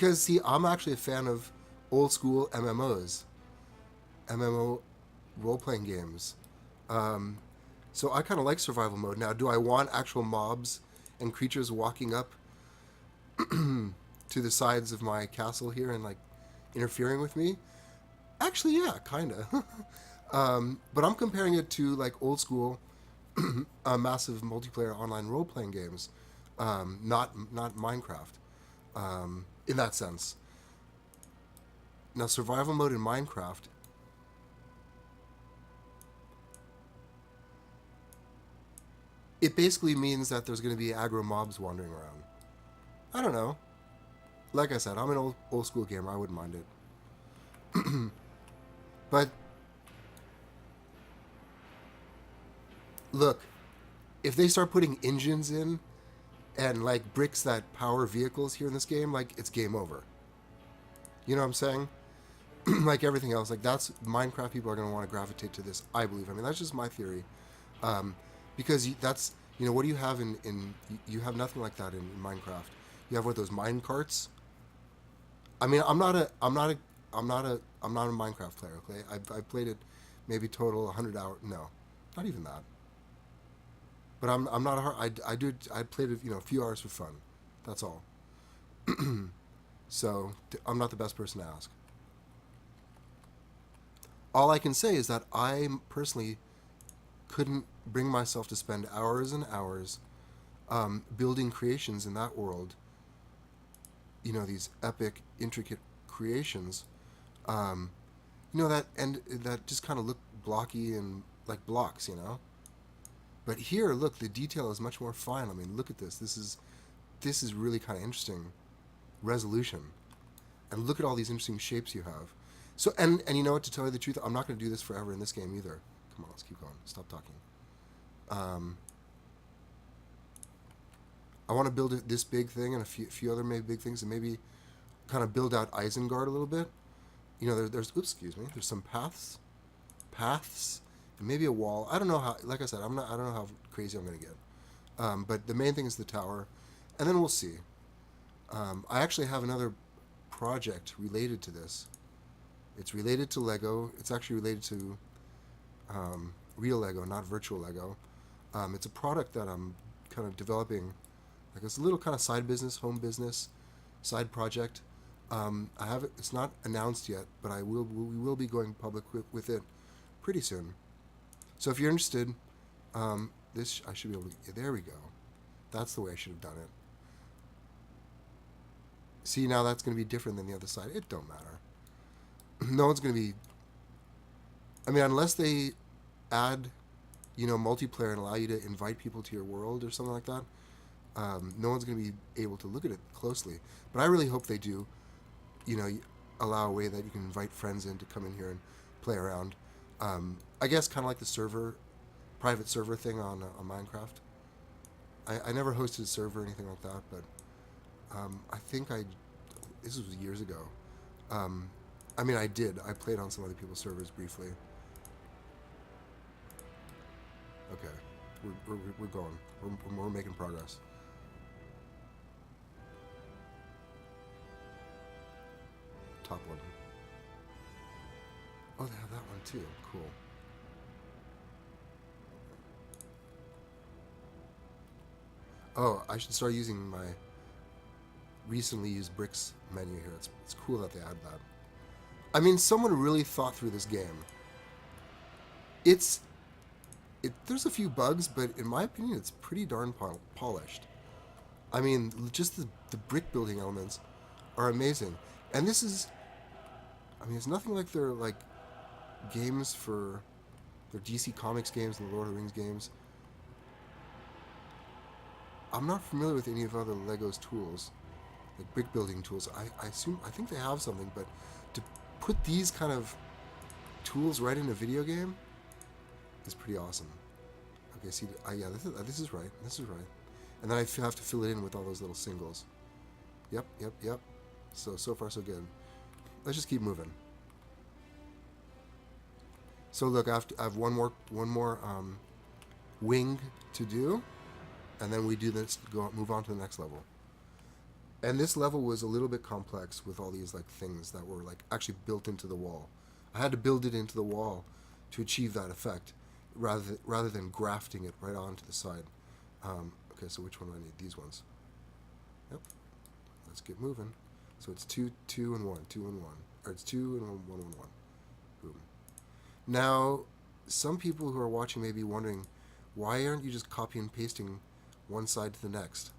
Because, see, I'm actually a fan of old school MMO role playing games. Um, so I kind of like survival mode. Now, do I want actual mobs and creatures walking up to the sides of my castle here and like interfering with me? Actually, yeah, kind of. But I'm comparing it to like old school, massive multiplayer online role playing games, not Minecraft. In that sense. Now, survival mode in Minecraft, it basically means that there's going to be aggro mobs wandering around. I don't know. Like I said, I'm an old school gamer. I wouldn't mind it. But look, if they start putting engines in and like bricks that power vehicles here in this game, like it's game over. You know what I'm saying? Like everything else, like that's Minecraft people are going to want to gravitate to this. I believe. I mean, that's just my theory. Um, because that's what do you have in you have nothing like that in Minecraft. You have what those mine carts. I mean, I'm not a Minecraft player. Okay, I've played it maybe total 100 hours. No, not even that. But I'm not a hard. I played it a few hours for fun. That's all. So I'm not the best person to ask. All I can say is that I personally couldn't bring myself to spend hours and hours building creations in that world. These epic, intricate creations. Um, that just kind of look blocky and like blocks. But here, look, the detail is much more fine. I mean, look at this. This is really kind of interesting resolution, and look at all these interesting shapes you have. So, and you know what? To tell you the truth, I'm not going to do this forever in this game either. Come on, let's keep going. Stop talking. Um, I want to build this big thing and a few other maybe big things, and maybe kind of build out Isengard a little bit. There's oops, excuse me. There's some paths, and maybe a wall. I don't know how. Like I said, I don't know how crazy I'm gonna get. But the main thing is the tower, and then we'll see. I actually have another project related to this. It's related to Lego. It's actually related to real Lego, not virtual Lego. It's a product that I'm kind of developing, like it's a little kind of side business, home business, side project. I have it. It's not announced yet, but we will be going public with it pretty soon. So if you're interested, this I should be able to. There we go. That's the way I should have done it. See, now that's going to be different than the other side. It don't matter. No one's going to be. I mean, unless they add, multiplayer and allow you to invite people to your world or something like that. No one's going to be able to look at it closely. But I really hope they do. Allow a way that you can invite friends in to come in here and play around. I guess kind of like the private server thing on Minecraft. I never hosted a server or anything like that, but I think this was years ago. I mean, I did. I played on some other people's servers briefly. Okay, we're going. We're making progress. Top one. Oh, they have that one too. Cool. Oh, I should start using my recently used bricks menu here. It's cool that they add that. I mean, someone really thought through this game. It's there's a few bugs, but in my opinion, it's pretty darn polished. I mean, just the brick building elements are amazing. And this is, I mean, it's nothing like their like games for their DC Comics games and the Lord of the Rings games. I'm not familiar with any of other Lego's tools, like brick building tools. I think they have something, but to put these kind of tools right in a video game is pretty awesome. Okay, see, yeah, this is right. This is right. And then I have to fill it in with all those little singles. Yep. So far so good. Let's just keep moving. So look, I have one more wing to do, and then we do this. Move on to the next level. And this level was a little bit complex with all these like things that were like actually built into the wall. I had to build it into the wall to achieve that effect, rather than grafting it right onto the side. Okay, so which one do I need? These ones. Yep. Let's get moving. So it's 2, 2, and 1, 2 and 1, or it's 2 and 1, 1 and 1. Boom. Now, some people who are watching may be wondering, why aren't you just copy and pasting one side to the next?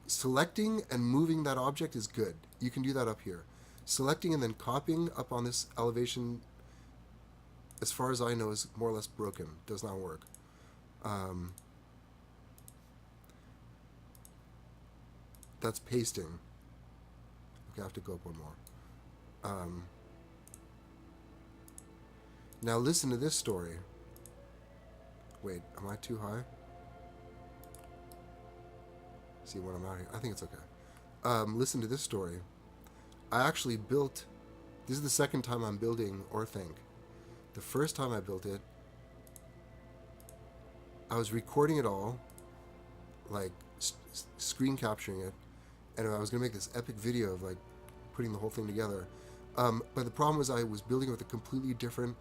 Selecting and moving that object is good. You can do that up here. Selecting and then copying up on this elevation, as far as I know, is more or less broken. Does not work. That's pasting. Okay, I have to go up one more. Now listen to this story. Wait, am I too high? See when I'm out here. I think it's okay. Listen to this story. I actually built... This is the second time I'm building ORTHANC. The first time I built it, I was recording it all, like screen capturing it, and I was going to make this epic video of like putting the whole thing together. But the problem was I was building it with a completely different,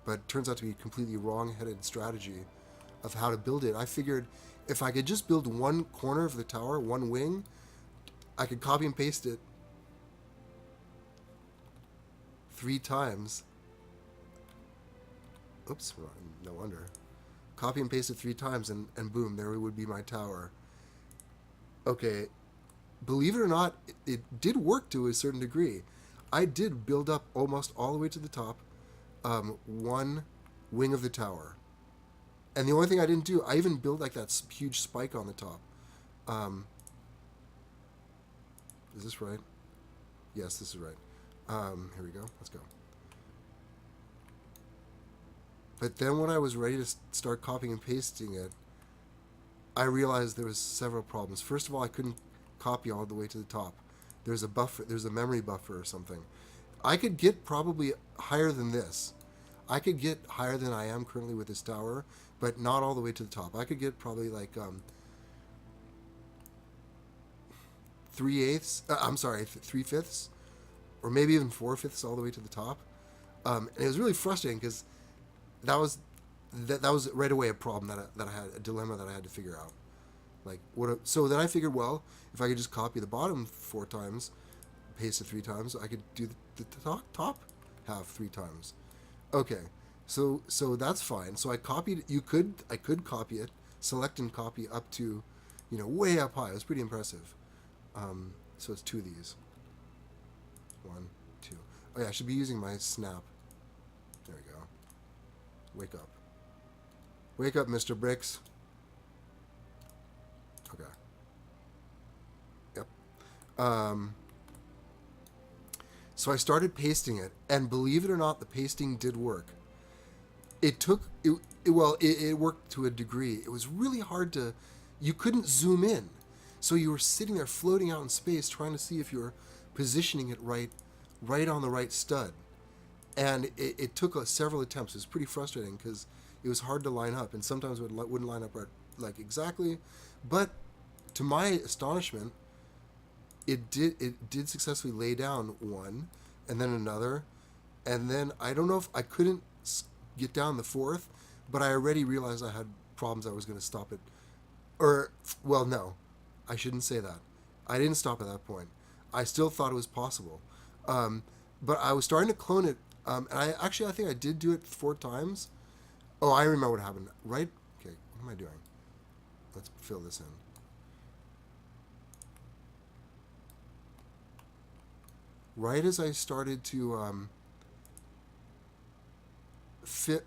but turns out to be completely wrong-headed strategy of how to build it. I figured if I could just build one corner of the tower, one wing, I could copy and paste it 3 times. Oops, no wonder. Copy and paste it 3 times, and boom, there would be my tower. Okay, believe it or not, it did work to a certain degree. I did build up almost all the way to the top, one wing of the tower. And the only thing I didn't do, I even built like that huge spike on the top. Is this right? Yes, this is right. Here we go. Let's go. But then when I was ready to start copying and pasting it, I realized there was several problems. First of all, I couldn't copy all the way to the top. There's a buffer. There's a memory buffer or something. I could get probably higher than this. I could get higher than I am currently with this tower, but not all the way to the top. I could get probably like 3/5, or maybe even 4/5 all the way to the top. And it was really frustrating because that was right away a problem that I had, a dilemma that I had to figure out. Like so then I figured, well, if I could just copy the bottom 4 times, paste it 3 times, I could do the top half 3 times. Okay, so that's fine. So I copied. I could copy it, select and copy up to, way up high. It was pretty impressive. So it's 2 of these. 1, 2. Oh yeah, I should be using my snap. There we go. Wake up. Wake up, Mr. Bricks. Okay. Yep. So I started pasting it, and believe it or not, the pasting did work. It worked to a degree. It was really hard to... You couldn't zoom in. So you were sitting there floating out in space trying to see if you were positioning it right on the right stud. And it took several attempts. It was pretty frustrating because it was hard to line up, and sometimes it wouldn't line up right, like exactly. But to my astonishment, it did successfully lay down one, and then another, and then I don't know if I couldn't get down the 4th, but I already realized I had problems. I was going to stop it, well, no, I shouldn't say that. I didn't stop at that point. I still thought it was possible, but I was starting to clone it, and I think I did do it 4 times. Oh, I remember what happened. Right? Okay, what am I doing? Let's fill this in. Right as I started to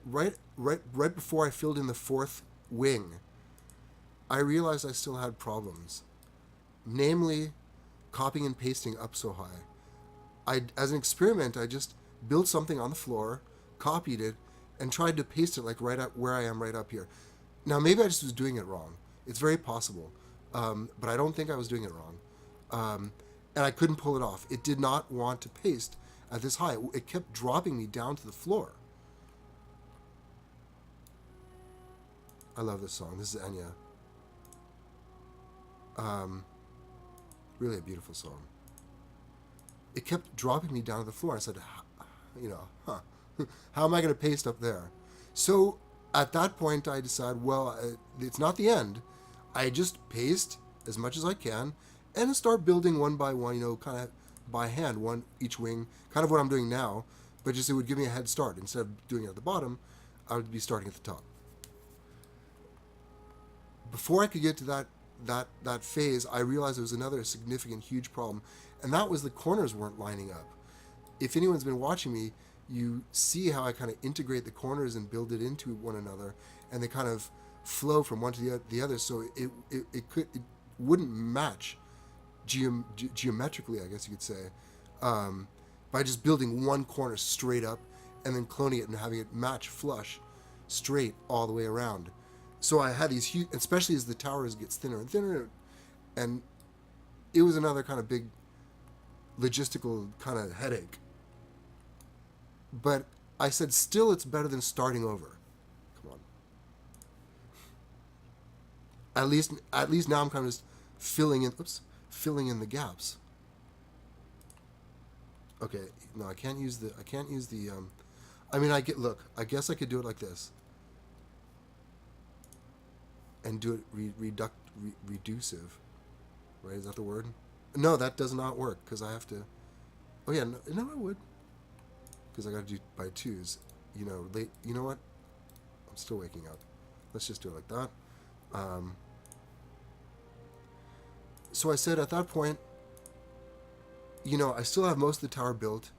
right before I filled in the 4th wing, I realized I still had problems. Namely, copying and pasting up so high. As an experiment, I just built something on the floor, copied it, and tried to paste it like right up where I am right up here. Now, maybe I just was doing it wrong. It's very possible. But I don't think I was doing it wrong. And I couldn't pull it off. It did not want to paste at this high. It kept dropping me down to the floor. I love this song. This is Enya. Um, really a beautiful song. It kept dropping me down to the floor. I said, how am I going to paste up there? So at that point, I decided, well, it's not the end. I just paste as much as I can and start building one by one, kind of by hand, one each wing, kind of what I'm doing now, but just it would give me a head start. Instead of doing it at the bottom, I would be starting at the top. Before I could get to that phase, I realized there was another significant, huge problem, and that was the corners weren't lining up. If anyone's been watching me, you see how I kind of integrate the corners and build it into one another, and they kind of flow from one to the other, so it wouldn't match geometrically, I guess you could say, by just building one corner straight up and then cloning it and having it match flush straight all the way around. So I had these huge, especially as the towers gets thinner and thinner, and it was another kind of big logistical kind of headache. But I said, still, it's better than starting over. Come on. At least now I'm kind of just filling in the gaps. Okay, no, I can't use the. I guess I could do it like this. And do it reducive, right? Is that the word? No, that does not work because I have to. Oh yeah, no, I would. Because I got to do by twos. Late. You know what? I'm still waking up. Let's just do it like that. So I said at that point, I still have most of the tower built.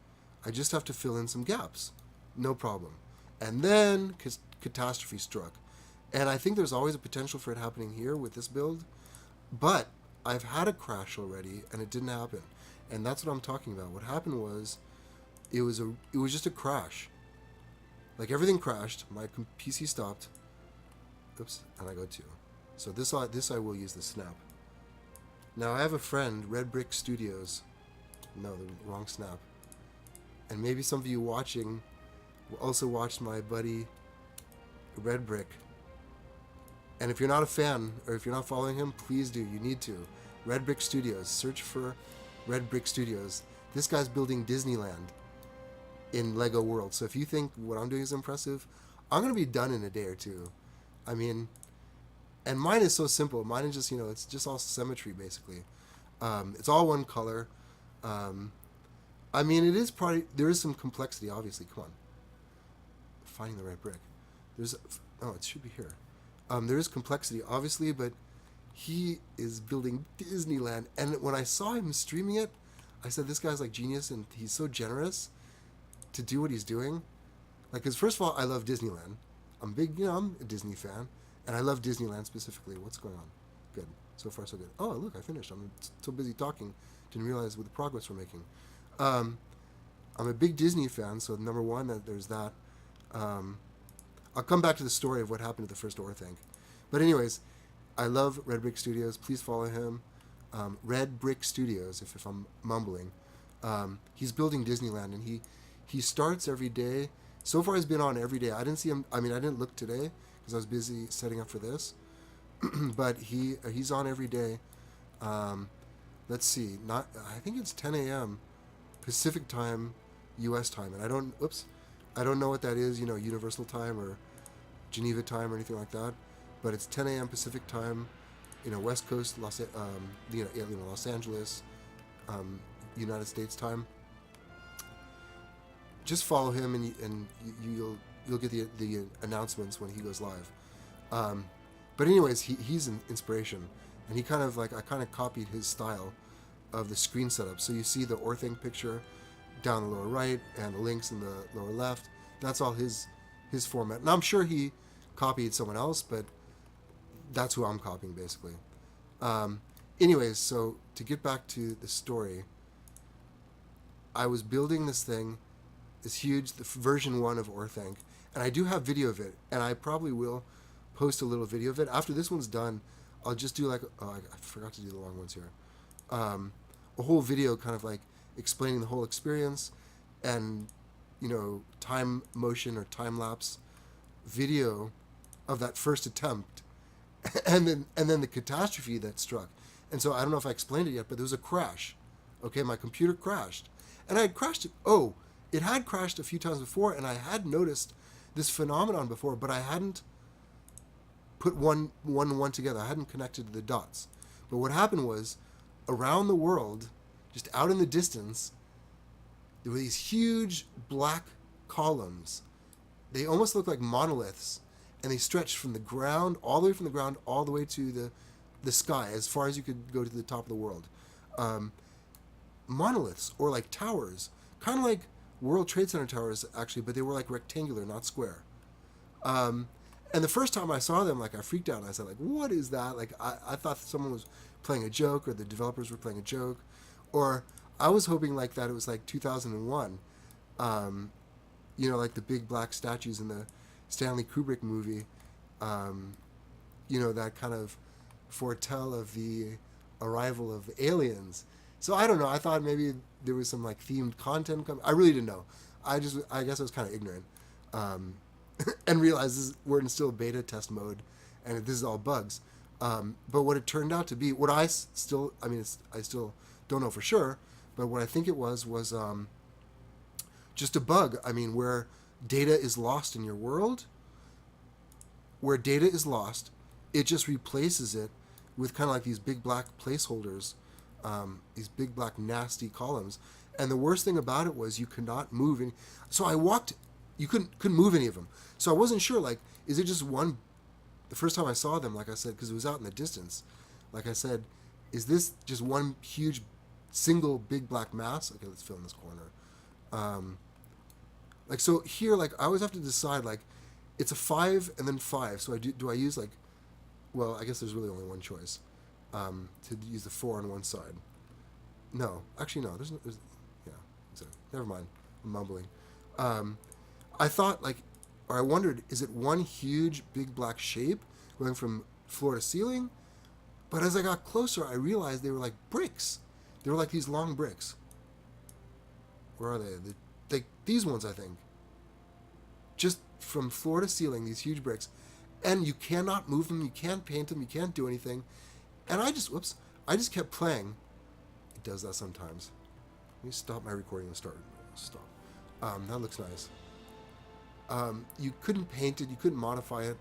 I just have to fill in some gaps. No problem. And then catastrophe struck. And I think there's always a potential for it happening here with this build. But I've had a crash already, and it didn't happen. And that's what I'm talking about. What happened was, it was just a crash. Like everything crashed. My PC stopped. Oops, and I go to. So this I will use the snap. Now I have a friend, Red Brick Studios. No, the wrong snap. And maybe some of you watching also watched my buddy Red Brick. And if you're not a fan, or if you're not following him, please do. You need to. Red Brick Studios. Search for Red Brick Studios. This guy's building Disneyland in Lego World. So if you think what I'm doing is impressive, I'm going to be done in a day or two. I mean, and mine is so simple. Mine is just, it's just all symmetry, basically. It's all one color. It is probably, there is some complexity, obviously. Come on. Finding the right brick. It should be here. There is complexity, obviously, but he is building Disneyland. And when I saw him streaming it, I said, this guy's like genius, and he's so generous to do what he's doing. Like, because first of all, I love Disneyland. I'm a Disney fan, and I love Disneyland specifically. What's going on? Good. So far, so good. Oh, look, I finished. I'm so busy talking, didn't realize with the progress we're making. I'm a big Disney fan, so number one, there's that. I'll come back to the story of what happened to the first ORTHANC. But anyways, I love Red Brick Studios. Please follow him. Red Brick Studios, if I'm mumbling. He's building Disneyland, and he starts every day. So far, he's been on every day. I didn't see him. I didn't look today because I was busy setting up for this. But he's on every day. Let's see. I think it's 10 a.m. Pacific time, U.S. time, and I don't know what that is. Universal time or Geneva time or anything like that. But it's 10 a.m. Pacific time. West Coast, Los Angeles, United States time. Just follow him, and you'll get the announcements when he goes live. But anyways, he's an inspiration, and I kind of copied his style of the screen setup. So you see the ORTHANC picture down the lower right and the links in the lower left. That's all his format. And I'm sure he copied someone else, but that's who I'm copying, basically. Anyways, so to get back to the story, I was building this thing, this huge, the version 1 of ORTHANC, and I do have video of it, and I probably will post a little video of it. After this one's done, I'll just do I forgot to do the long ones here. A whole video kind of like explaining the whole experience, and time motion or time lapse video of that first attempt, and then the catastrophe that struck. And so I don't know if I explained it yet, but there was a crash. Okay, my computer crashed. And I had crashed it. Oh, it had crashed a few times before, and I had noticed this phenomenon before, but I hadn't put one together. I hadn't connected the dots. But what happened was, around the world, just out in the distance, there were these huge black columns. They almost looked like monoliths, and they stretched from the ground, all the way from the ground, all the way to the sky, as far as you could go to the top of the world. Monoliths, or like towers, kind of like World Trade Center towers, actually, but they were like rectangular, not square. And the first time I saw them, like, I freaked out, and I said, like, what is that? Like, I thought someone was playing a joke, or the developers were playing a joke, or I was hoping like that it was like 2001, like the big black statues in the Stanley Kubrick movie, that kind of foretell of the arrival of aliens. So I don't know. I thought maybe there was some like themed content coming. I really didn't know. I guess I was kind of ignorant, and realized we're in still beta test mode, and this is all bugs. But what it turned out to be, what I still don't know for sure, but what I think it was just a bug. I mean, where data is lost in your world, where data is lost, it just replaces it with kind of like these big black placeholders, these big black nasty columns. And the worst thing about it was you could not move any. So I walked, you couldn't move any of them. So I wasn't sure, like, is it just one? The first time I saw them, like I said, because it was out in the distance, like I said, is this just one huge single big black mass? Okay, let's fill in this corner. Like, so here, like, I always have to decide, like, it's a 5 and then 5. So do I use, like, well, I guess there's really only one choice, to use the 4 on one side. No, actually, no, there's yeah, so, never mind, I'm mumbling. I thought, like, or I wondered, is it one huge big black shape going from floor to ceiling? But as I got closer, I realized they were like bricks. They were like these long bricks. Where are they? These ones, I think. Just from floor to ceiling, these huge bricks. And you cannot move them, you can't paint them, you can't do anything. And I just kept playing. It does that sometimes. Let me stop my recording and start. Stop. That looks nice. You couldn't paint it, you couldn't modify it.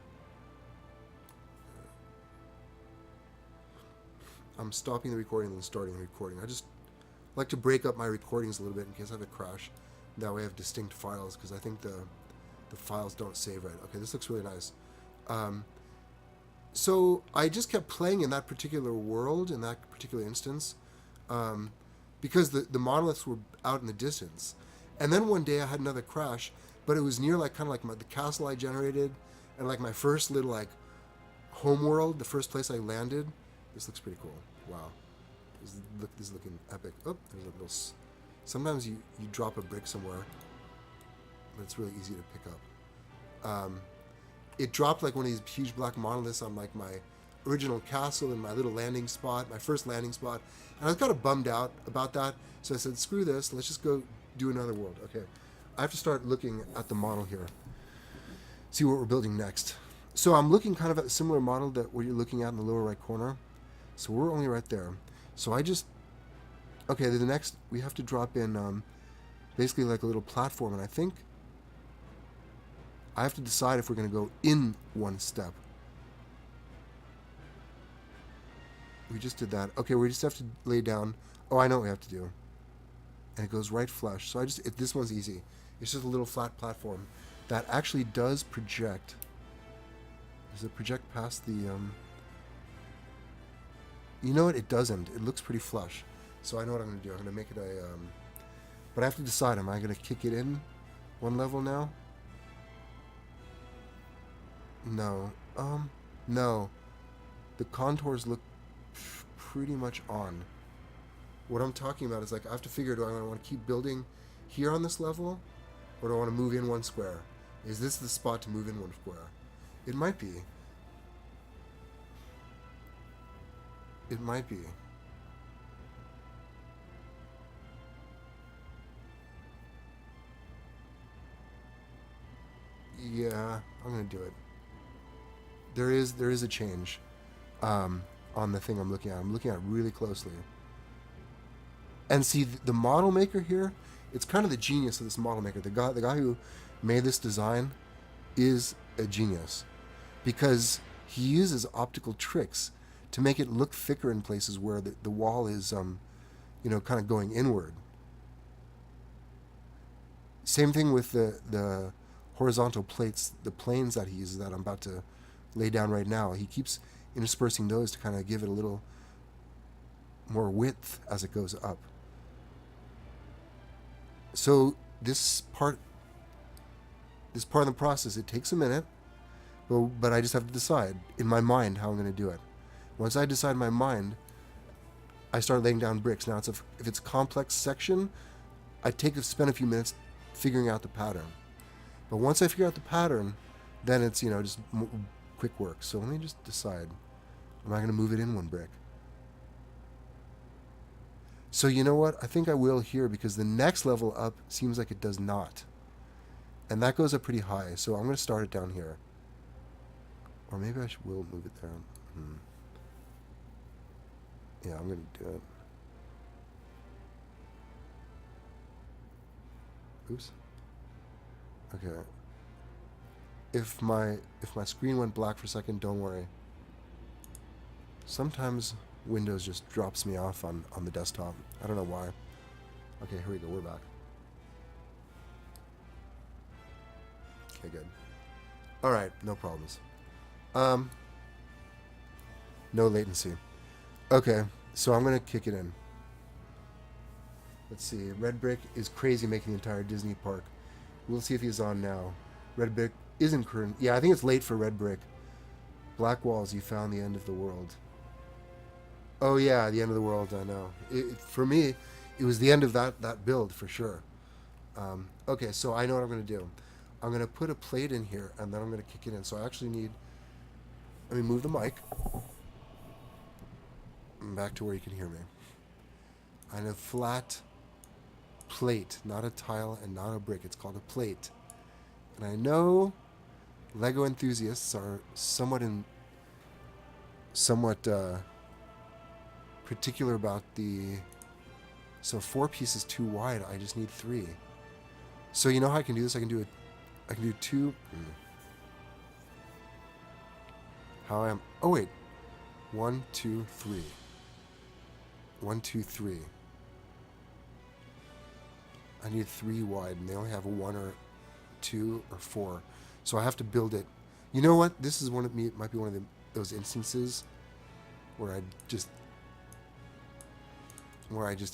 I'm stopping the recording and then starting the recording. I just like to break up my recordings a little bit in case I have a crash. That way I have distinct files, because I think the files don't save right. Okay, this looks really nice. So I just kept playing in that particular world, in that particular instance, because the monoliths were out in the distance. And then one day I had another crash, but it was near like kind of like the castle I generated, and like my first little like home world, the first place I landed. This looks pretty cool. Wow, this is looking epic. Oh, there's a little. Sometimes you drop a brick somewhere, but it's really easy to pick up. It dropped like one of these huge black monoliths on like my original castle and my little landing spot, my first landing spot, and I was kind of bummed out about that. So I said, screw this, let's just go do another world. Okay, I have to start looking at the model here, see what we're building next. So I'm looking kind of at a similar model that what you're looking at in the lower right corner. So we're only right there. So okay, the next, we have to drop in basically like a little platform, and I think I have to decide if we're going to go in one step. We just did that. Okay, we just have to lay down. Oh, I know what we have to do. And it goes right flush. So this one's easy. It's just a little flat platform that actually does project. Does it project past the... You know what? It doesn't. It looks pretty flush. So I know what I'm going to do. I'm going to make it a... But I have to decide. Am I going to kick it in one level now? No. No. The contours look pretty much on. What I'm talking about is like I have to figure, do I want to keep building here on this level, or do I want to move in one square? Is this the spot to move in one square? It might be. It might be. Yeah, I'm gonna do it. There is a change. on the thing I'm looking at. I'm looking at it really closly. And see, the model maker here, it's kind of the genius of this model maker. The guy who made this design is a genius because he uses optical tricks to make it look thicker in places where the wall is, kind of going inward. Same thing with the horizontal plates, the planes that he uses that I'm about to lay down right now. He keeps interspersing those to kind of give it a little more width as it goes up. So this part of the process, it takes a minute, but I just have to decide in my mind how I'm going to do it. Once I decide in my mind, I start laying down bricks. Now, if it's a complex section, I spend a few minutes figuring out the pattern. But once I figure out the pattern, then it's, just quick work. So let me just decide. Am I going to move it in one brick? So you know what? I think I will here because the next level up seems like it does not. And that goes up pretty high. So I'm going to start it down here. Or maybe I will move it there. Yeah, I'm going to do it. Oops. Okay. If my screen went black for a second, don't worry. Sometimes Windows just drops me off on the desktop. I don't know why. Okay, here we go. We're back. Okay, good. All right, no problems. No latency. Okay, so I'm gonna kick it in. Let's see. Red Brick is crazy making the entire Disney park. We'll see if he's on now. Red Brick isn't current. Yeah, I think it's late for Red Brick. Black Walls, you found the end of the world. Oh yeah, the end of the world, I know. For me, it was the end of that build, for sure. Okay, so I know what I'm going to do. I'm going to put a plate in here, and then I'm going to kick it in. So I actually need... Let me move the mic. Back to where you can hear me. I need a flat plate, not a tile and not a brick. It's called a plate. And I know Lego enthusiasts are somewhat particular about so 4 pieces too wide. I just need 3. So you know how I can do this? I can do 2. How I am? Oh wait, 1, 2, 3. 1, 2, 3. I need 3 wide, and they only have a 1 or 2 or 4. So I have to build it. You know what? This is might be one of those instances where I just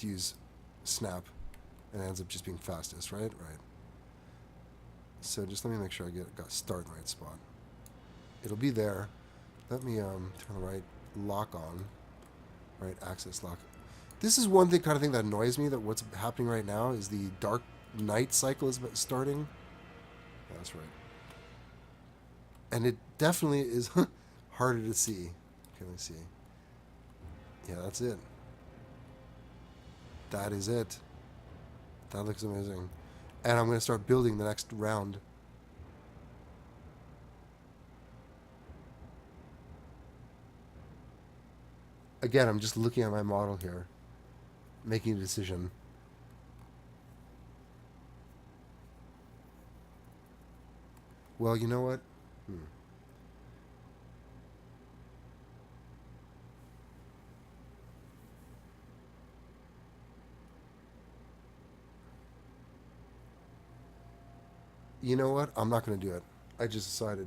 use snap and it ends up just being fastest, right? Right. So just let me make sure I got start in the right spot. It'll be there. Let me turn the right lock on. Right access lock. This is one kind of thing that annoys me, that what's happening right now is the dark night cycle is starting. Yeah, that's right. And it definitely is harder to see. Okay, let me see. Yeah, that's it. That is it. That looks amazing. And I'm going to start building the next round. Again, I'm just looking at my model here, making a decision. Well, you know what? You know what? I'm not going to do it. I just decided.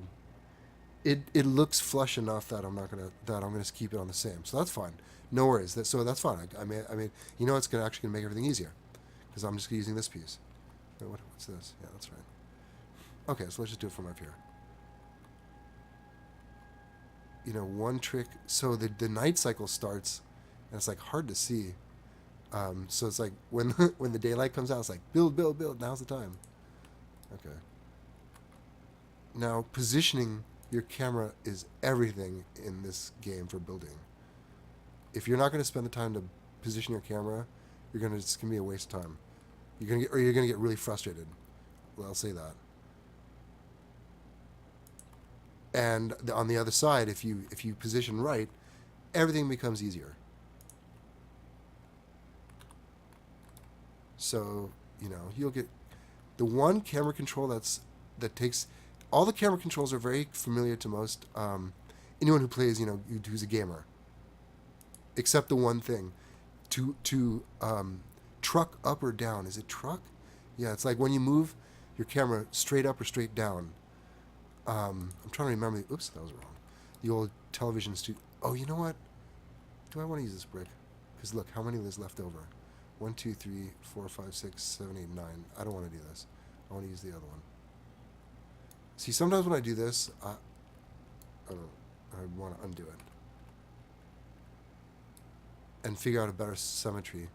It looks flush enough that I'm gonna keep it on the same. So that's fine. No worries. So that's fine. I mean, you know, it's actually gonna make everything easier because I'm just using this piece. Wait, what's this? Yeah, that's right. Okay, so let's just do it from up here. You know, one trick. So the night cycle starts, and it's like hard to see. So it's like when when the daylight comes out, it's like build, build, build. Now's the time. Okay. Now positioning your camera is everything in this game for building. If you're not going to spend the time to position your camera, it's gonna be a waste of time. You're gonna get really frustrated. Well, I'll say that. And on the other side, if you position right, everything becomes easier. So, you know, you'll get the one camera control that takes all the camera controls are very familiar to most anyone who plays, you know, who's a gamer. Except the one thing, to truck up or down. Is it truck? Yeah, it's like when you move your camera straight up or straight down. I'm trying to remember. Oops, that was wrong. The old television studio. Oh, you know what? Do I want to use this brick? Because look, how many is left over? 1, 2, 3, 4, 5, 6, 7, 8, 9. I don't want to do this. I want to use the other one. See, sometimes when I do this, I want to undo it and figure out a better symmetry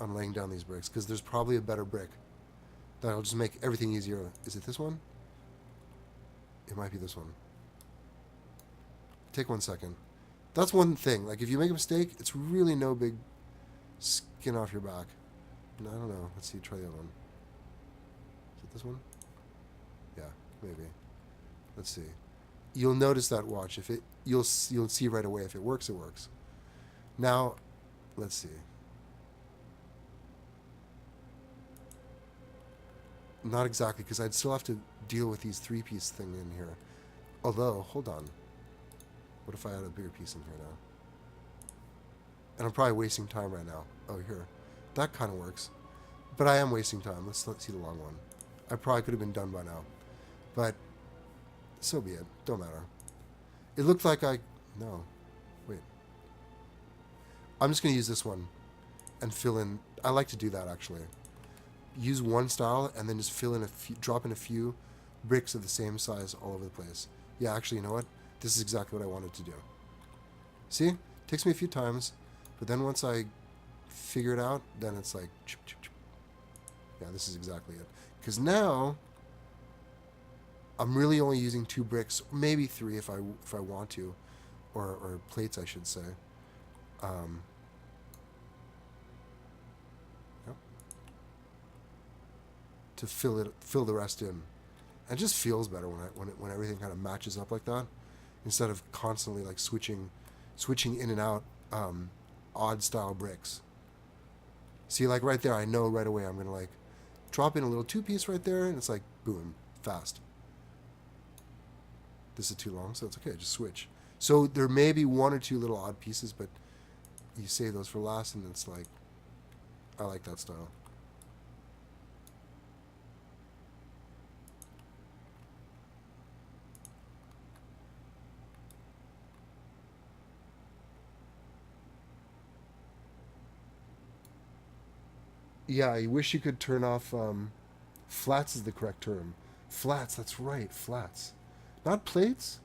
on laying down these bricks, because there's probably a better brick that'll just make everything easier. Is it this one? It might be this one. Take 1 second. That's one thing. Like, if you make a mistake, it's really no big skin off your back. No, I don't know. Let's see. Try the other one. Is it this one? Yeah, maybe. Let's see. You'll notice that. Watch. If it, you'll see right away. If it works, it works. Now, let's see. Not exactly, because I'd still have to deal with these 3-piece thing in here. Although, hold on. What if I add a bigger piece in here now? And I'm probably wasting time right now. Oh, here. That kind of works. But I am wasting time. Let's see the long one. I probably could have been done by now. But, so be it. Don't matter. It looked like no. Wait. I'm just going to use this one and fill in. I like to do that, actually. Use one style and then just fill in drop in a few bricks of the same size all over the place. Yeah, actually, you know what? This is exactly what I wanted to do. See? Takes me a few times, but then once I figure it out, then it's like, chip, chip, chip. Yeah, this is exactly it. Because now, I'm really only using 2 bricks, maybe 3 if I want to, or plates, I should say. Yep. To fill the rest in. And it just feels better when everything kind of matches up like that, instead of constantly like switching in and out odd style bricks. See, like right there, I know right away I'm gonna like drop in a little 2-piece right there, and it's like boom, fast. This is too long, so it's okay. Just switch. So there may be 1 or 2 little odd pieces, but you save those for last, and it's like, I like that style. Yeah, I wish you could turn off, flats is the correct term. Flats, that's right, flats. Not plates?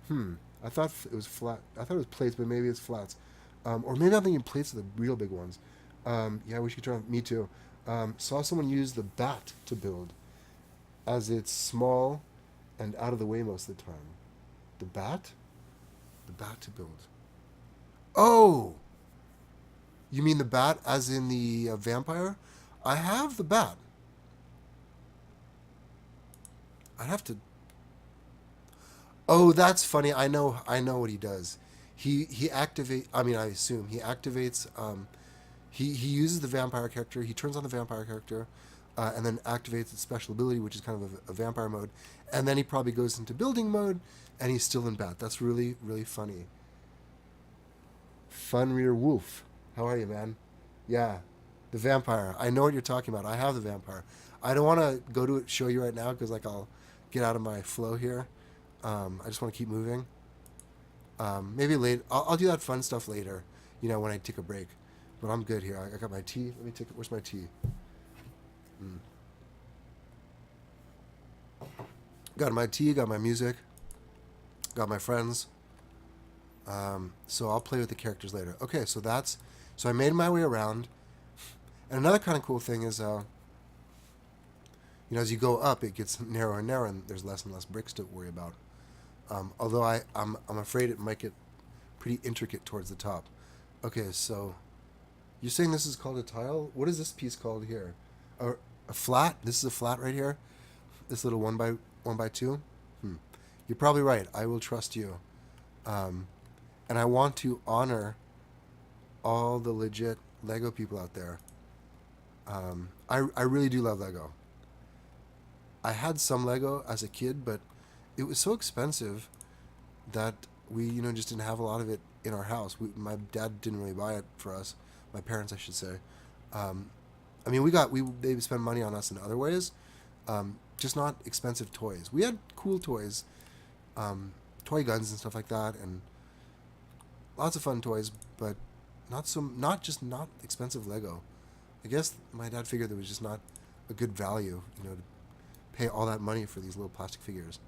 I thought it was flat. I thought it was plates, but maybe it's flats. Or maybe I'm thinking plates are the real big ones. Yeah, I wish you could turn off, me too. Saw someone use the bat to build, as it's small and out of the way most of the time. The bat? The bat to build. Oh! You mean the bat as in the vampire? I have the bat. I'd have to... Oh, that's funny. I know what he does. He activate. I mean, I assume he activates. He uses the vampire character. He turns on the vampire character, and then activates its special ability, which is kind of a vampire mode. And then he probably goes into building mode, and he's still in bat. That's really, really funny. Funrear Wolf. How are you, man? Yeah, the vampire. I know what you're talking about. I have the vampire. I don't want to go to it, show you right now, because like I'll get out of my flow here. I just want to keep moving. Maybe later. I'll do that fun stuff later, you know, when I take a break. But I'm good here. I got my tea. Let me take it. Where's my tea? Got my tea, got my music, got my friends. So I'll play with the characters later. Okay, so I made my way around. And another kind of cool thing is, you know, as you go up, it gets narrower and narrower, and there's less and less bricks to worry about. Although I'm afraid it might get pretty intricate towards the top. Okay, so you're saying this is called a tile? What is this piece called here? A flat? This is a flat right here? This little 1 by 2? You're probably right. I will trust you. And and I want to honor all the legit Lego people out there. I really do love Lego. I had some Lego as a kid, but it was so expensive that we, just didn't have a lot of it in our house. My dad didn't really buy it for us. My parents, I should say. Um, I mean, they spend money on us in other ways, just not expensive toys. We had cool toys, toy guns and stuff like that, and lots of fun toys, but not expensive Lego. I guess my dad figured there was just not a good value, to pay all that money for these little plastic figures.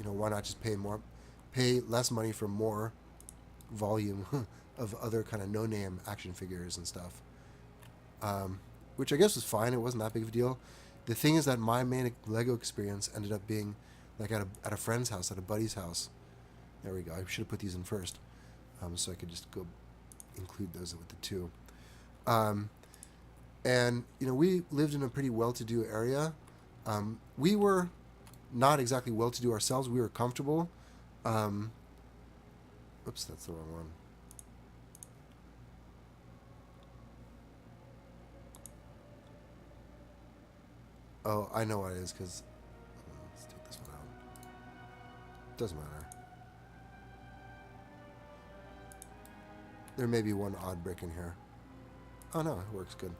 Why not just pay less money for more volume of other kind of no-name action figures and stuff, which I guess was fine. It wasn't that big of a deal. The thing is that my main Lego experience ended up being like at a friend's house, at a buddy's house. There we go. I should have put these in first, so I could just go include those with the two. And we lived in a pretty well-to-do area. We were not exactly well-to-do ourselves. We were comfortable. Oops, that's the wrong one. Oh, I know what it is, because... let's take this one out. Doesn't matter. There may be one odd brick in here. Oh, no, it works good.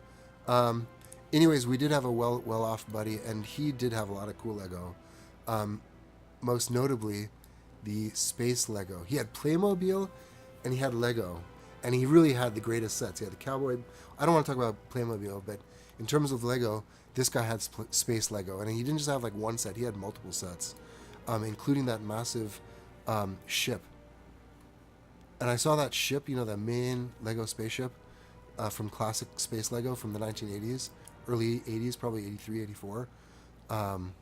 Anyways, we did have a well-off buddy, and he did have a lot of cool Lego. Most notably, the space Lego. He had Playmobil, and he had Lego. And he really had the greatest sets. He had the cowboy... I don't want to talk about Playmobil, but in terms of Lego, this guy had space Lego. And he didn't just have like one set, he had multiple sets, including that massive ship. And I saw that ship, the main Lego spaceship from classic space Lego from the 1980s, early 80s, probably 83, 84.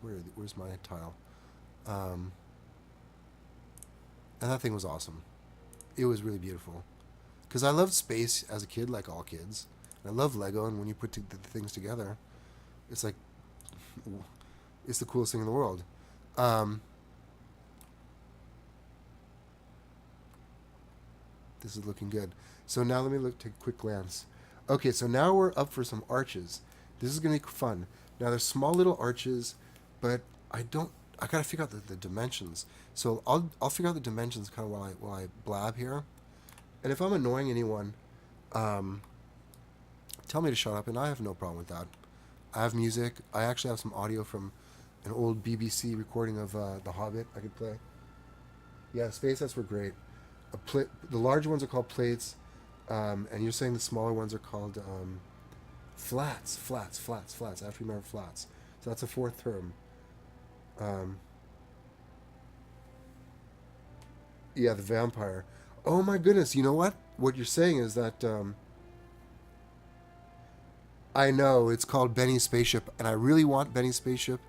Where's my tile? And that thing was awesome. It was really beautiful. Because I loved space as a kid, like all kids. And I love Lego, and when you put the things together, it's like, it's the coolest thing in the world. This is looking good. So now let me take a quick glance. Okay, so now we're up for some arches. This is going to be fun. Now there's small little arches, but I gotta figure out the dimensions. So I'll figure out the dimensions kind of while I blab here. And if I'm annoying anyone, tell me to shut up, and I have no problem with that. I have music. I actually have some audio from an old BBC recording of The Hobbit I could play. Yeah, space sets were great. The large ones are called plates, and you're saying the smaller ones are called flats. I have to remember flats. So that's a fourth term. Yeah, the vampire. Oh my goodness, you know what? What you're saying is that I know it's called Benny's Spaceship, and I really want Benny's Spaceship,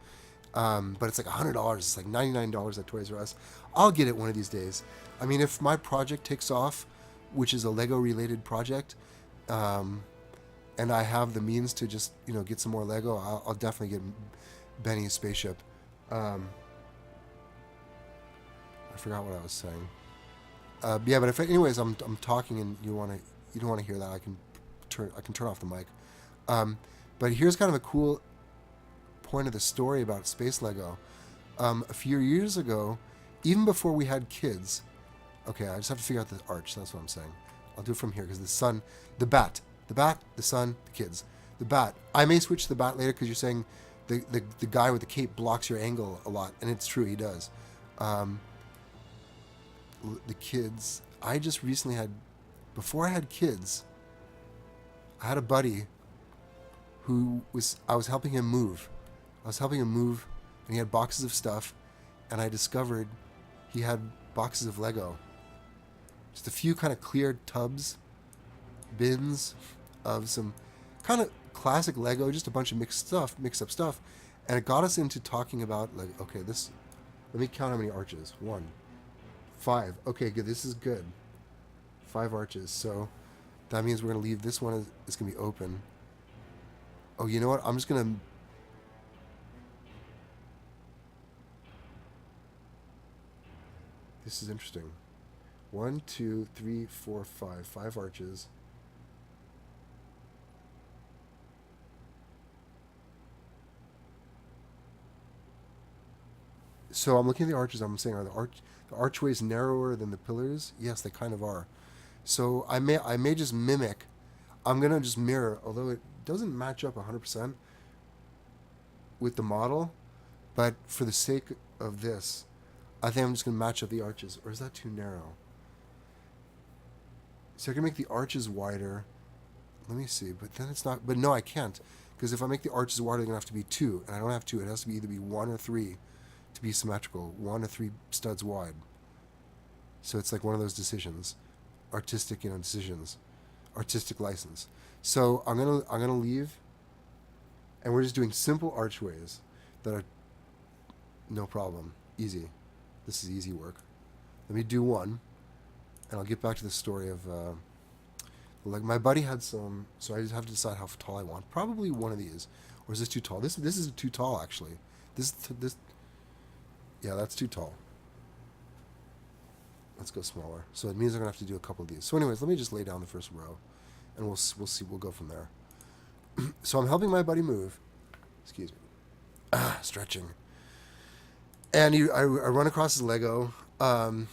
but it's like $100. It's like $99 at Toys R Us. I'll get it one of these days. I mean, if my project takes off, which is a Lego-related project, and I have the means to just get some more Lego, I'll definitely get Benny's Spaceship. I forgot what I was saying. Yeah, but anyways, I'm talking and you don't want to hear that. I can turn off the mic. But here's kind of a cool point of the story about space Lego. A few years ago, even before we had kids. Okay, I just have to figure out the arch. That's what I'm saying. I'll do it from here because the bat, the sun, the kids, the bat. I may switch to the bat later because you're saying the guy with the cape blocks your angle a lot, and it's true, he does. The kids. I just recently before I had kids, I had a buddy I was helping him move. And he had boxes of stuff, and I discovered he had boxes of Lego. Just a few kind of clear tubs, bins of some kind of classic Lego, just a bunch of mixed up stuff. And it got us into talking about, like, okay, let me count how many arches. 1, 5. Okay, good. This is good. 5 arches. So that means we're going to leave this one, it's going to be open. Oh, you know what? I'm just going to... This is interesting. 1, 2, 3, 4, 5. 5 arches. So I'm looking at the arches. I'm saying, are the archways narrower than the pillars? Yes, they kind of are. So I may just mimic. I'm gonna just mirror, although it doesn't match up 100% with the model, but for the sake of this, I think I'm just gonna match up the arches. Or is that too narrow? So I can make the arches wider. Let me see, but then it's not. But no, I can't, because if I make the arches wider, they're gonna have to be 2, and I don't have 2. It has to be either be 1 or 3 to be symmetrical. 1 or 3 studs wide. So it's like one of those decisions, artistic, decisions, artistic license. So I'm gonna leave, and we're just doing simple archways that are no problem, easy. This is easy work. Let me do one, and I'll get back to the story of like my buddy had some, so I just have to decide how tall I want. Probably one of these, or is this too tall? This is too tall actually. This yeah, that's too tall. Let's go smaller. So it means I'm gonna have to do a couple of these. So anyways, let me just lay down the first row, and we'll see. We'll go from there. So I'm helping my buddy move. Excuse me. Stretching. And I run across his Lego, and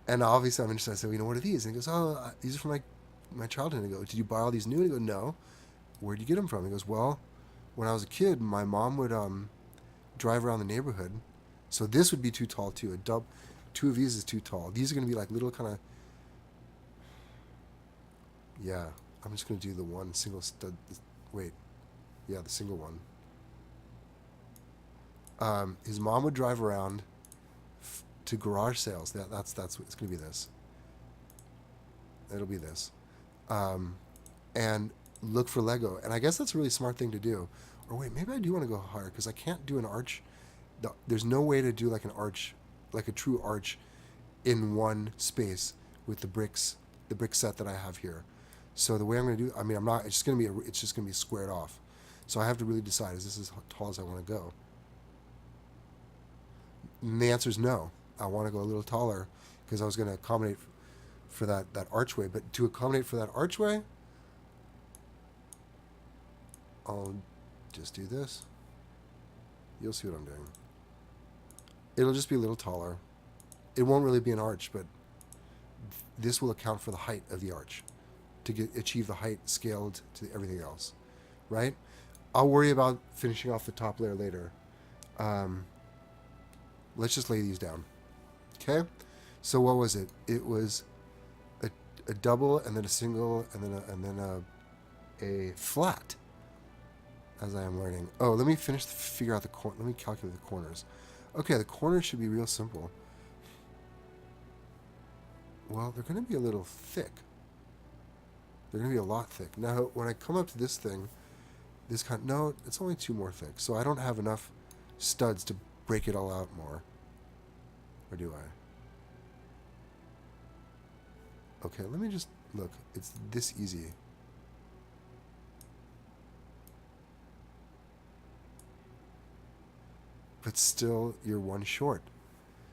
obviously I'm interested. I say, what are these? And he goes, oh, these are from my childhood. And I go, did you buy all these new? And he goes, no. Where'd you get them from? He goes, well, when I was a kid, my mom would drive around the neighborhood. So this would be too tall too. Two of these is too tall. These are going to be like little kind of... Yeah, I'm just going to do the one single stud. Wait. Yeah, the single one. His mom would drive around to garage sales. That's what it's going to be. This. It'll be this, and look for Lego. And I guess that's a really smart thing to do. Or wait, maybe I do want to go higher because I can't do an arch. There's no way to do like an arch, like a true arch, in one space with the brick set that I have here. So the way I'm going to do, I mean, I'm not. It's just going to be squared off. So I have to really decide: is this as tall as I want to go? And the answer is no. I want to go a little taller because I was going to accommodate for that archway. But to accommodate for that archway, I'll just do this. You'll see what I'm doing. It'll just be a little taller. It won't really be an arch, but this will account for the height of the arch to achieve the height scaled to everything else, right? I'll worry about finishing off the top layer later. Let's just lay these down. Okay? So what was it? It was a double and then a single and then a flat, as I am learning. Oh, let me figure out let me calculate the corners. Okay, the corners should be real simple. Well, they're going to be a little thick. They're going to be a lot thick. Now, when I come up to this thing, no, it's only 2 more thick. So I don't have enough studs to break it all out more. Or do I? Okay, let me just look. It's this easy. But still, you're one short.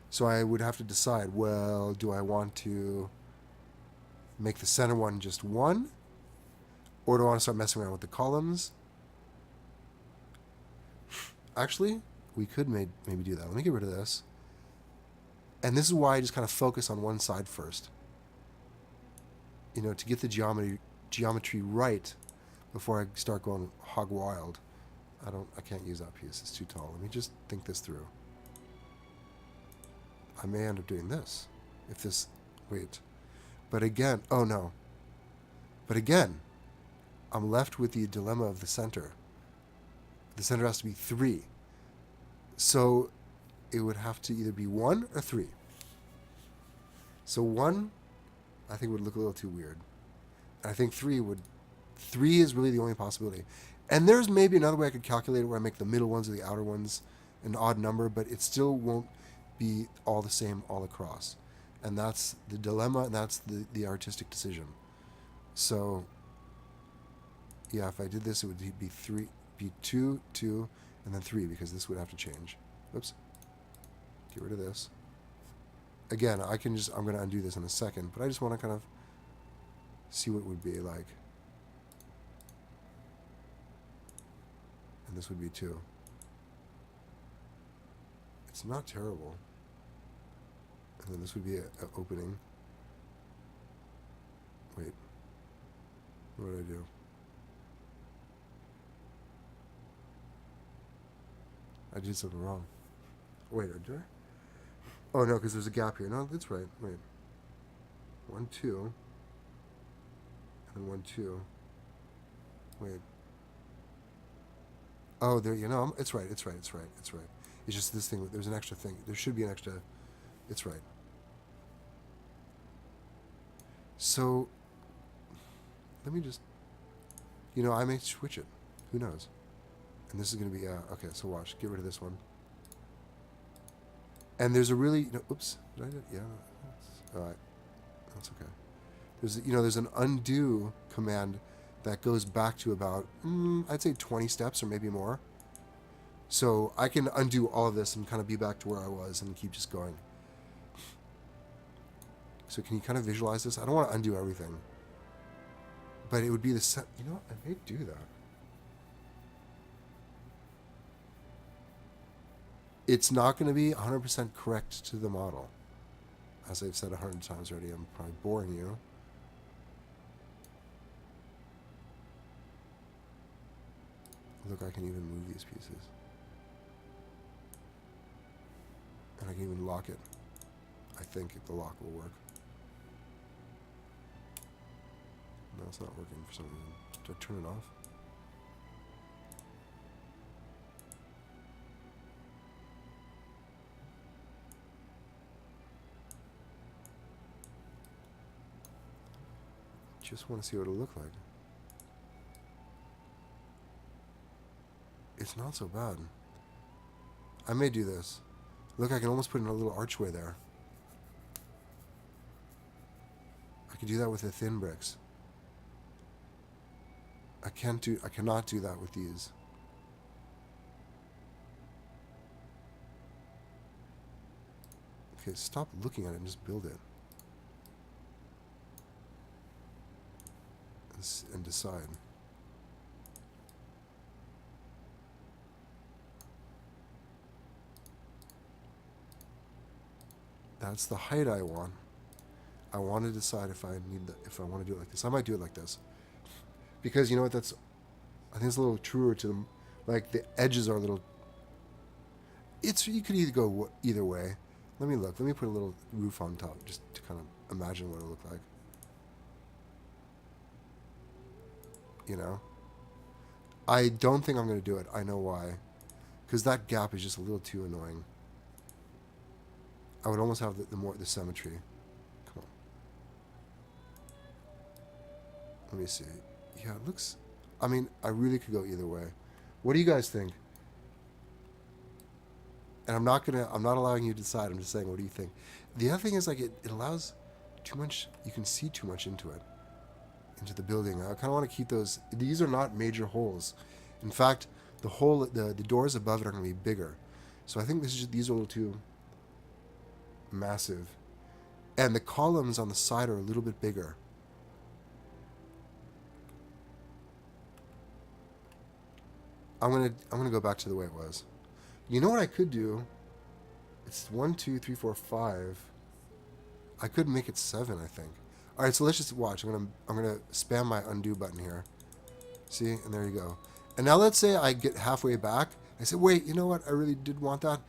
So I would have to decide, well, do I want to make the center one just 1? Or do I want to start messing around with the columns? Actually, we could maybe do that. Let me get rid of this. And this is why I just kind of focus on one side first. To get the geometry right before I start going hog wild. I can't use that piece. It's too tall. Let me just think this through. I may end up doing this. Wait. But again, oh no. But again, I'm left with the dilemma of the center. The center has to be 3. So it would have to either be 1 or 3. So 1, I think would look a little too weird. I think 3 is really the only possibility. And there's maybe another way I could calculate it where I make the middle ones or the outer ones an odd number, but it still won't be all the same all across. And that's the dilemma, and that's the artistic decision. So, yeah, if I did this, it would be 2, 2, and then 3, because this would have to change. Oops. Get rid of this. again, I'm going to undo this in a second, but I just want to kind of see what it would be like. And this would be 2. It's not terrible. And then this would be a opening. Wait. What did I do? I did something wrong. Wait, did I? Oh, no, because there's a gap here. No, that's right. Wait. 1, 2. And then 1, 2. Wait. Oh, there, you know, it's right. It's just this thing, there's an extra thing. There should be an extra, it's right. So, let me just, you know, I may switch it. Who knows? And this is going to be, okay, so watch. Get rid of this one. And there's a really, no, oops, did I do it? Yeah, alright, that's okay. There's an undo command that goes back to about, I'd say 20 steps or maybe more. So I can undo all of this and kind of be back to where I was and keep just going. So can you kind of visualize this? I don't want to undo everything. But it would be the, you know what, I may do that. It's not going to be 100% correct to the model. As I've said 100 times already, I'm probably boring you. Look, I can even move these pieces. And I can even lock it. I think the lock will work. No, it's not working for some reason. Did I turn it off? Just want to see what it'll look like. It's not so bad. I may do this. Look, I can almost put in a little archway there. I could do that with the thin bricks. I cannot do that with these. Okay, stop looking at it and just build it. And decide. That's the height I want. I want to decide if I want to do it like this. I might do it like this. Because you know what, I think it's a little truer to them. Like the edges are a little, you could either go either way. Let me look. Let me put a little roof on top just to kind of imagine what it'll look like. You know? I don't think I'm going to do it. I know why. Because that gap is just a little too annoying. I would almost have the symmetry. Come on. Let me see. Yeah, it looks, I mean, I really could go either way. What do you guys think? And I'm not allowing you to decide. I'm just saying, what do you think? The other thing is, like, it allows too much, you can see too much into it. Into the building. I kind of want to keep those. These are not major holes. In fact, the doors above it are going to be bigger. So I think these are a little too massive. And the columns on the side are a little bit bigger. I'm gonna go back to the way it was. You know what I could do? It's 1, 2, 3, 4, 5. I could make it 7, I think. All right, so let's just watch. I'm gonna spam my undo button here. See, and there you go. And now let's say I get halfway back. I say, wait, you know what? I really did want that.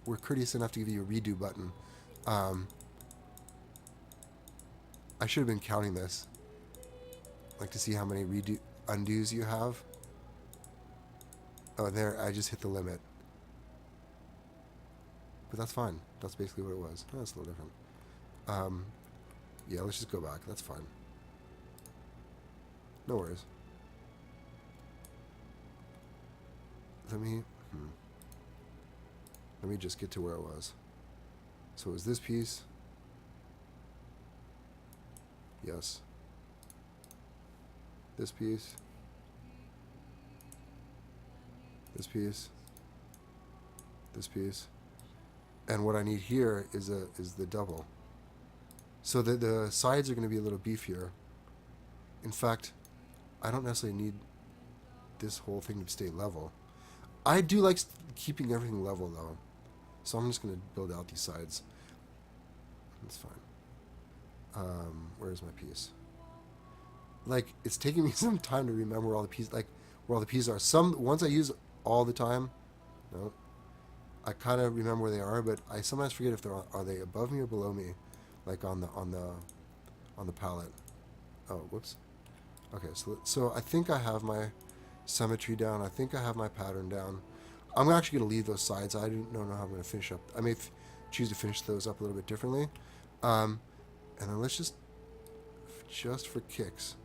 We're courteous enough to give you a redo button. I should have been counting this, like to see how many undos you have. Oh, there, I just hit the limit. But that's fine. That's basically what it was. Oh, that's a little different. Yeah, let's just go back. That's fine. No worries. Let me just get to where it was. So it was this piece. Yes. This piece. This piece. This piece. And what I need here is the double. So the sides are going to be a little beefier. In fact, I don't necessarily need this whole thing to stay level. I do like keeping everything level though. So I'm just going to build out these sides. That's fine. Where's my piece? Like, it's taking me some time to remember where all the pieces, like, where all the pieces are. Some ones I use all the time. No, I kind of remember where they are, but I sometimes forget if they're are they above me or below me, like on the palette. Oh, whoops. Okay, so I think I have my symmetry down. I think I have my pattern down. I'm actually going to leave those sides. I don't know how I'm going to finish up. I may choose to finish those up a little bit differently. And then let's just for kicks,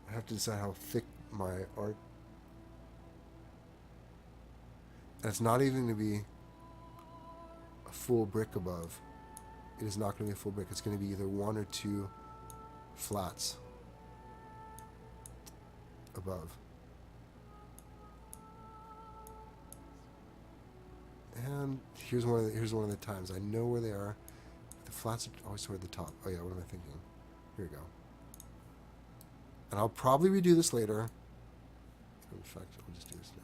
I have to decide how thick my art. And it's not even going to be a full brick above. It is not going to be a full brick. It's going to be either one or two flats above. And here's one of the times I know where they are. The flats are always toward the top. Oh yeah, what am I thinking? Here we go. And I'll probably redo this later. In fact, I'll just do this now.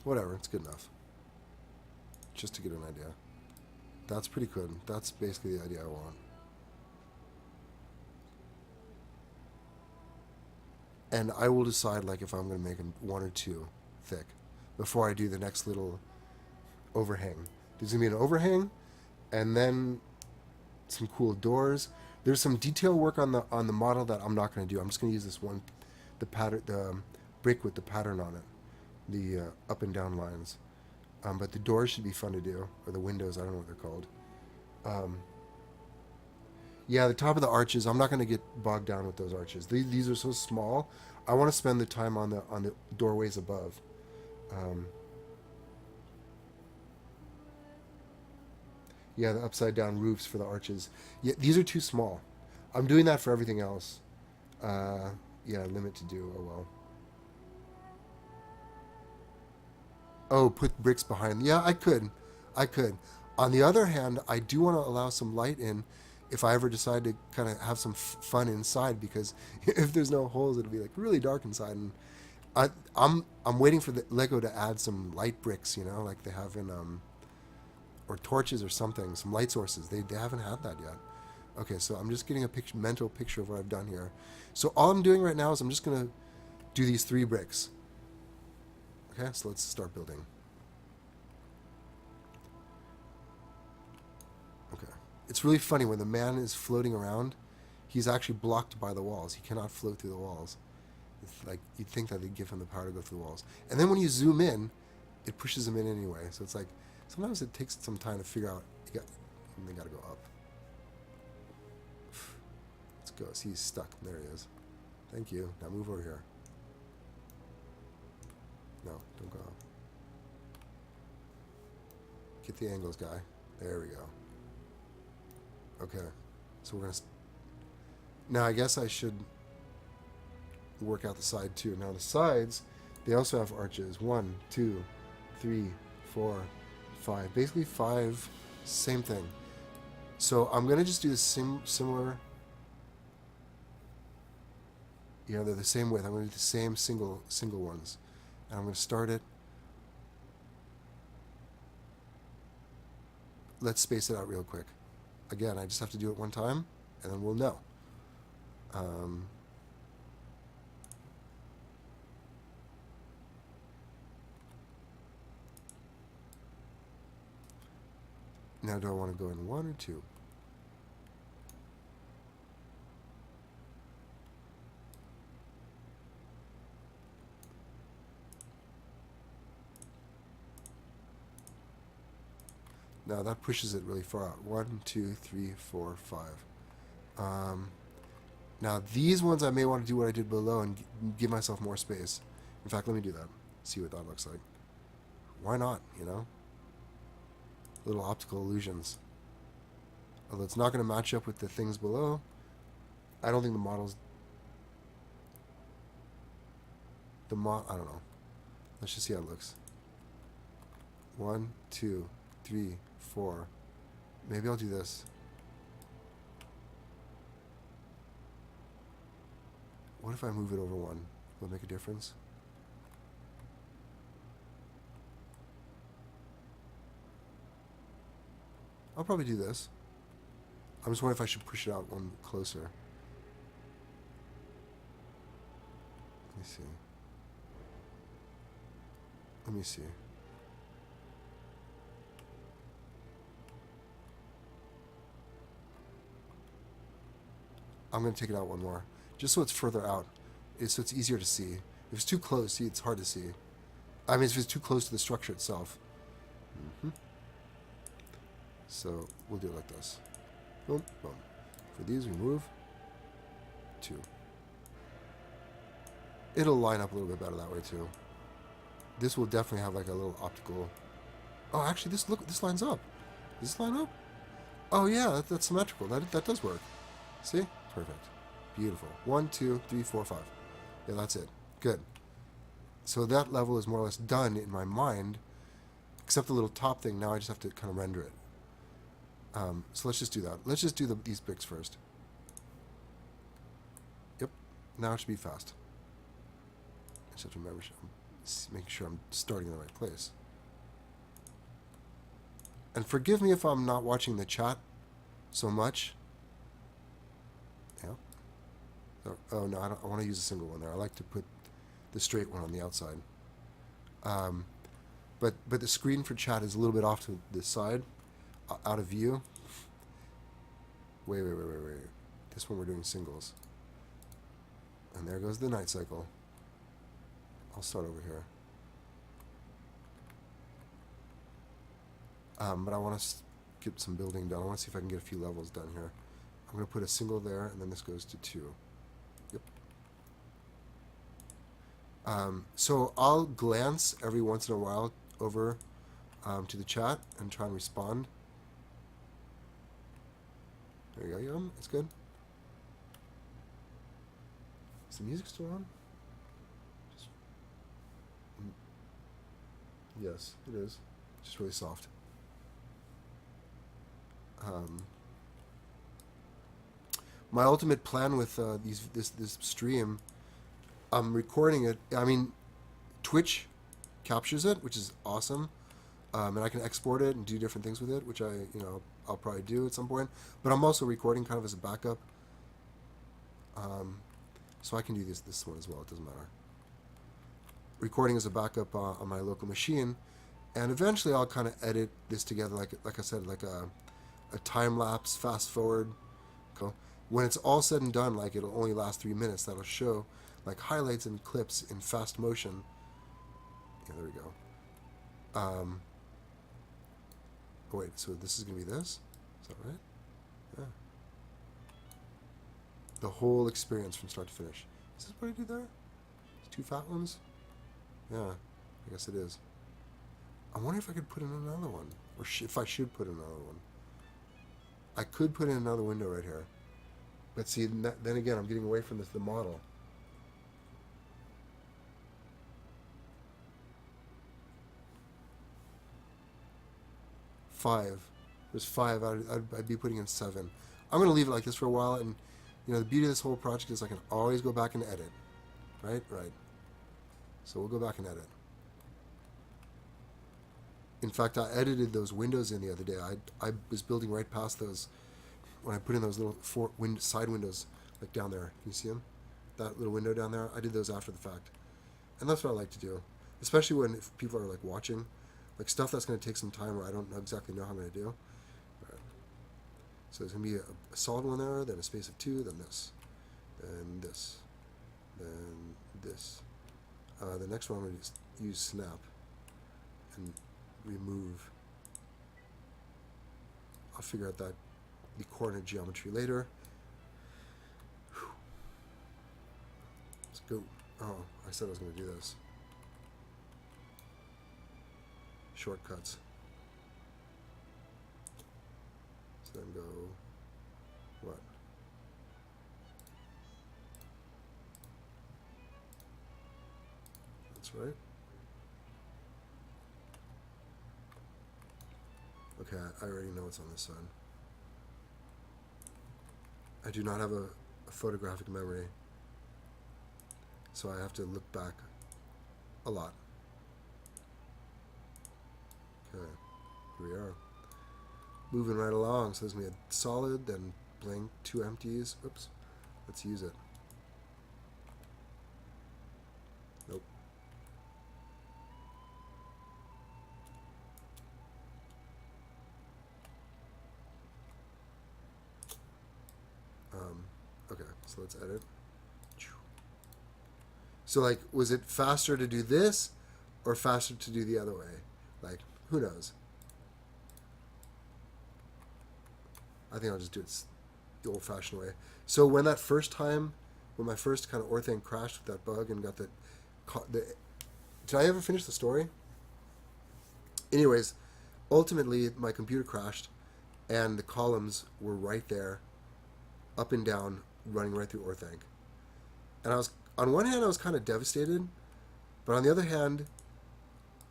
Whatever, it's good enough. Just to get an idea. That's pretty good. That's basically the idea I want. And I will decide like if I'm going to make them one or two thick before I do the next little overhang. There's going to be an overhang and then some cool doors. There's some detail work on the model that I'm not going to do. I'm just going to use this one, the brick with the pattern on it, the up and down lines. But the doors should be fun to do, or the windows. I don't know what they're called. Yeah, the top of the arches. I'm not going to get bogged down with those arches. These are so small. I want to spend the time on the doorways above. Yeah, the upside down roofs for the arches. Yeah, these are too small. I'm doing that for everything else. Yeah, limit to do. Oh well. Oh, put bricks behind. Yeah, I could. I could. On the other hand, I do want to allow some light in if I ever decide to kind of have some fun inside, because if there's no holes, it'll be like really dark inside. And I'm waiting for the Lego to add some light bricks, you know, like they have in or torches or something, some light sources. They haven't had that yet. Okay, so I'm just getting a mental picture of what I've done here. So all I'm doing right now is I'm just gonna do these 3 bricks. Okay, so let's start building. Okay. It's really funny when the man is floating around, he's actually blocked by the walls. He cannot float through the walls. It's like you'd think that they'd give him the power to go through the walls. And then when you zoom in, it pushes him in anyway. So it's like sometimes it takes some time to figure out. They got to go up. Let's go. See, he's stuck. There he is. Thank you. Now move over here. No, don't go up. Get the angles, guy. There we go. Okay. So we're going to... Now, I guess I should work out the side, too. Now, the sides, they also have arches. 1, 2, 3, 4, 5. Basically, 5. Same thing. So I'm going to just do the similar... You know, they're the same width. I'm going to do the same single ones. And I'm going to start it. Let's space it out real quick. Again, I just have to do it one time, and then we'll know. Now, do I want to go in 1 or 2? Now that pushes it really far out. 1, 2, 3, 4, 5. Now these ones I may want to do what I did below and give myself more space. In fact, let me do that. See what that looks like. Why not, you know? Little optical illusions. Although it's not going to match up with the things below. I don't think the model's... I don't know. Let's just see how it looks. 1, 2, 3, 4. Maybe I'll do this. What if I move it over 1? Will it make a difference? I'll probably do this. I'm just wondering if I should push it out 1 closer. Let me see. Let me see. I'm going to take it out 1 more. Just so it's further out. So it's easier to see. If it's too close, see, it's hard to see. I mean, if it's too close to the structure itself. So we'll do it like this. Boom, boom. For these, we move 2. It'll line up a little bit better that way too. This will definitely have like a little optical. Oh, actually, this lines up. Does this line up? Oh yeah, that's symmetrical. That does work. See? Perfect. Beautiful. 1, 2, 3, 4, 5. Yeah, that's it. Good. So that level is more or less done in my mind, except the little top thing. Now I just have to kind of render it. So let's just do that. Let's just do these bricks first. Yep. Now it should be fast. I just have to remember, making sure I'm starting in the right place. And forgive me if I'm not watching the chat so much. Yeah. Oh no, I want to use a single one there. I like to put the straight one on the outside. But the screen for chat is a little bit off to the side, out of view. Wait. This one we're doing singles. And there goes the night cycle. I'll start over here. But I want to get some building done. I want to see if I can get a few levels done here. I'm going to put a single there, and then this goes to 2. Yep. So I'll glance every once in a while over to the chat and try and respond. There you go, it's good. Is the music still on? Yes, it is. It's just really soft. My ultimate plan with this stream, I'm recording it. I mean, Twitch captures it, which is awesome, and I can export it and do different things with it, which I'll probably do at some point. But I'm also recording kind of as a backup, so I can do this one as well. It doesn't matter. Recording as a backup on my local machine, and eventually I'll kind of edit this together, like I said, like a time lapse, fast forward. Cool. When it's all said and done, like it'll only last 3 minutes. That'll show like highlights and clips in fast motion. Yeah, there we go. Oh wait, so this is gonna be this? Is that right? Yeah. The whole experience from start to finish. Is this what I do there? 2 fat ones? Yeah, I guess it is. I wonder if I could put in another one, or if I should put in another one. I could put in another window right here, but see, then again, I'm getting away from the model. Five. There's 5. I'd be putting in 7. I'm going to leave it like this for a while, and the beauty of this whole project is I can always go back and edit. Right? So we'll go back and edit. In fact, I edited those windows in the other day. I was building right past those when I put in those little side windows, like down there. Can you see them? That little window down there? I did those after the fact. And that's what I like to do. Especially when if people are like watching. Like stuff that's going to take some time where I don't exactly know how I'm going to do. All right. So there's going to be a solid one there, then a space of 2, then this. Then this. Then this. The next one I'm going to just use snap. And remove. I'll figure out the coordinate geometry later. Whew. Let's go. Oh, I said I was going to do this. Shortcuts. So then go, what? That's right. Okay, I already know what's on this side. I do not have a photographic memory, so I have to look back a lot. Okay, here we are. Moving right along. So there's going to be a solid, then blank, 2 empties. Oops. Let's use it. Nope. Okay, so let's edit. So, like, was it faster to do this or faster to do the other way? Like, who knows? I think I'll just do it the old-fashioned way. So when that first time, when my first kind of Orthanc crashed with that bug and got the did I ever finish the story? Anyways, ultimately my computer crashed, and the columns were right there, up and down, running right through Orthanc. And I was, on one hand, I was kind of devastated, but on the other hand,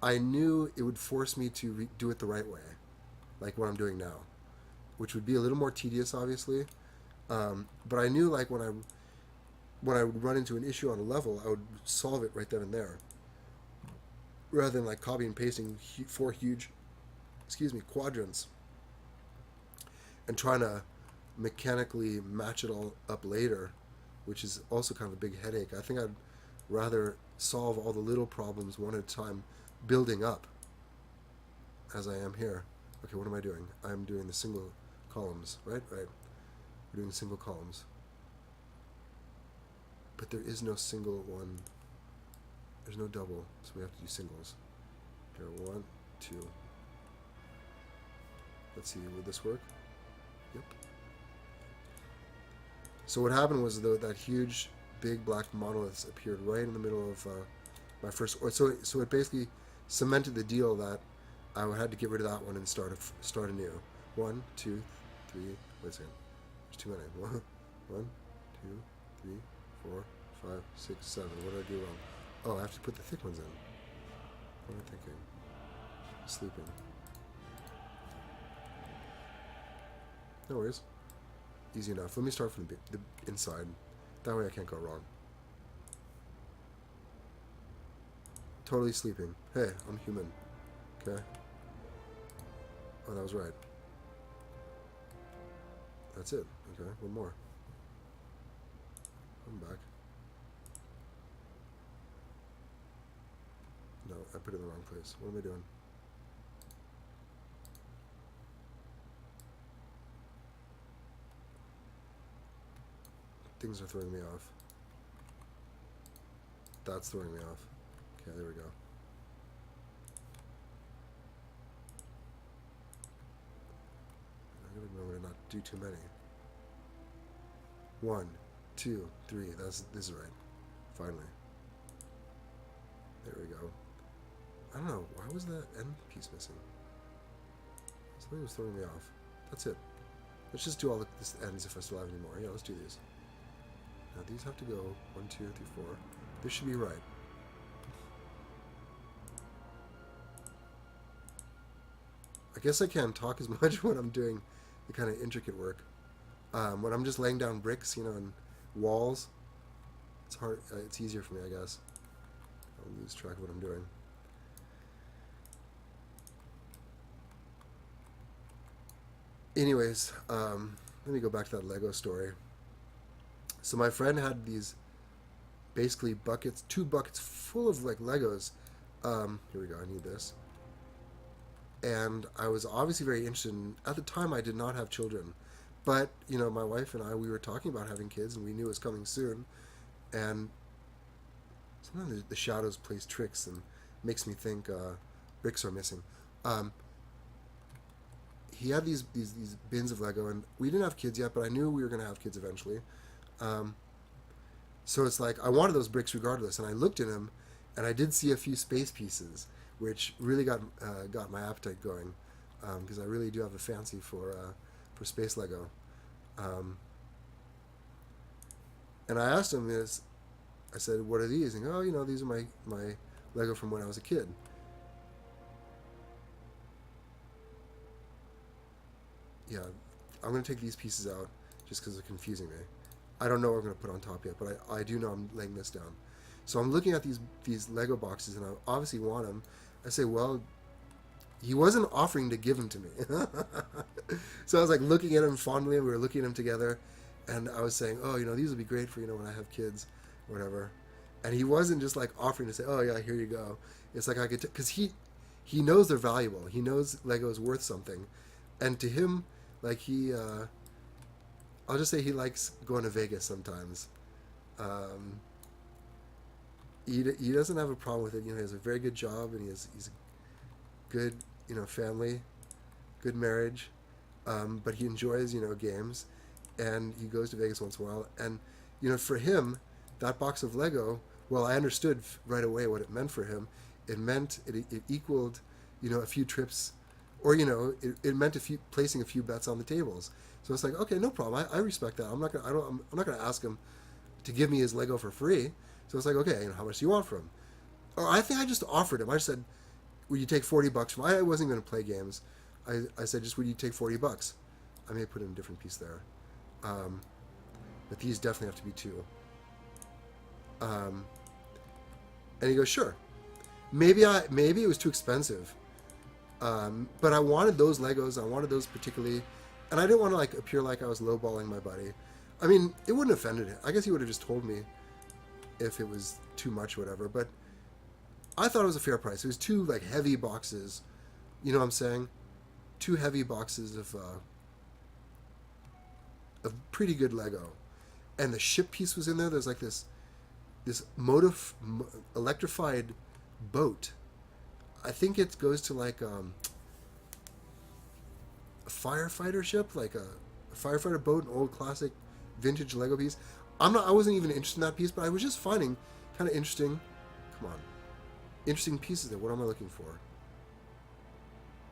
I knew it would force me to do it the right way, like what I'm doing now, which would be a little more tedious, obviously. But I knew, like, when I would run into an issue on a level, I would solve it right then and there, rather than like copy and pasting 4 huge, quadrants, and trying to mechanically match it all up later, which is also kind of a big headache. I think I'd rather solve all the little problems one at a time, building up, as I am here. Okay, what am I doing? I'm doing the single columns, right? Right. We're doing single columns. But there is no single one. There's no double, so we have to do singles. Here, 1, 2. Let's see, would this work? Yep. So what happened was, though, that huge, big black monoliths appeared right in the middle of my first. So it basically cemented the deal that I had to get rid of that one and start anew. 1, 2, 3. Wait a second. There's too many. 1, 2, 3, 4, 5, 6, 7. What did I do wrong? Oh, I have to put the thick ones in. What am I thinking? Sleeping. No worries. Easy enough. Let me start from the inside. That way I can't go wrong. Totally sleeping. Hey, I'm human. Okay. Oh, that was right. That's it. Okay, one more. I'm back. No, I put it in the wrong place. What am I doing? Things are throwing me off. That's throwing me off. Okay, there we go. I gotta remember to not do too many. 1, 2, 3. This is right. Finally. There we go. I don't know. Why was that end piece missing? Something was throwing me off. That's it. Let's just do all this ends if I still have any more. Yeah, let's do these. Now these have to go 1, 2, 3, 4. This should be right. I guess I can't talk as much when I'm doing the kind of intricate work. When I'm just laying down bricks, and walls, it's hard. It's easier for me, I guess. I'll lose track of what I'm doing. Anyways, let me go back to that Lego story. So my friend had these basically buckets, 2 buckets full of like Legos. Here we go. I need this. And I was obviously very interested in, at the time I did not have children, but my wife and I, we were talking about having kids, and we knew it was coming soon. And sometimes the shadows plays tricks and makes me think bricks are missing. He had these bins of Lego, and we didn't have kids yet, but I knew we were going to have kids eventually. So it's like I wanted those bricks regardless, and I looked at them, and I did see a few space pieces, which really got my appetite going, because I really do have a fancy for for space Lego. And I asked him this. I said, "What are these?" And he goes, "Oh, you know, these are my Lego from when I was a kid." Yeah, I'm going to take these pieces out just because they're confusing me. I don't know what I'm going to put on top yet, but I do know I'm laying this down. So I'm looking at these Lego boxes, and I obviously want them. I say, well, he wasn't offering to give them to me. So I was like looking at him fondly, and we were looking at him together, and I was saying, oh, you know, these would be great for, you know, when I have kids or whatever. And he wasn't just like offering to say, oh yeah, here you go. It's like I could, because he knows they're valuable. He knows Lego is worth something, and to him, like I'll just say he likes going to Vegas sometimes. He doesn't have a problem with it. You know, he has a very good job, and he's a good, you know, family, good marriage, but he enjoys, you know, games, and he goes to Vegas once in a while. And you know, for him, that box of Lego, well, I understood right away what it meant for him. It meant it equaled, you know, a few trips, or you know, it meant placing a few bets on the tables. So it's like, okay, no problem. I respect that. I'm not gonna ask him to give me his Lego for free. So it's like, okay, you know, how much do you want for him? Or I think I just offered him. I just said, would you take $40 from? I wasn't going to play games. I said, just would you take $40? I may put in a different piece there, but these definitely have to be two. And he goes, sure. Maybe it was too expensive, but I wanted those Legos. I wanted those particularly, and I didn't want to like appear like I was lowballing my buddy. I mean, it wouldn't have offended him. I guess he would have just told me if it was too much or whatever, but I thought it was a fair price. It was two like heavy boxes, you know what I'm saying? Two heavy boxes of pretty good Lego, and the ship piece was in there. There's like this electrified boat. I think it goes to like a firefighter ship, like a firefighter boat, an old classic vintage Lego piece. I wasn't even interested in that piece, but I was just finding kind of interesting. Come on, interesting pieces there. What am I looking for?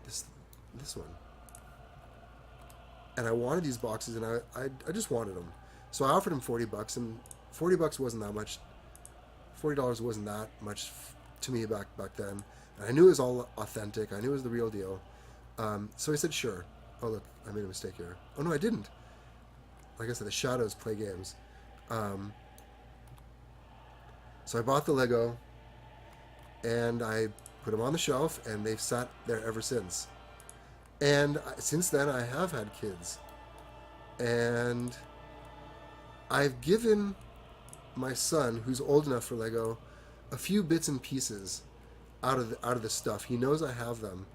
This one. And I wanted these boxes, and I just wanted them. So I offered him $40, and $40 wasn't that much. $40 wasn't that much to me back then. And I knew it was all authentic. I knew it was the real deal. So I said, sure. Oh look, I made a mistake here. Oh no, I didn't. Like I said, the shadows play games. So I bought the Lego, and I put them on the shelf, and they've sat there ever since. And since then, I have had kids, and I've given my son, who's old enough for Lego, a few bits and pieces out of the stuff. He knows I have them,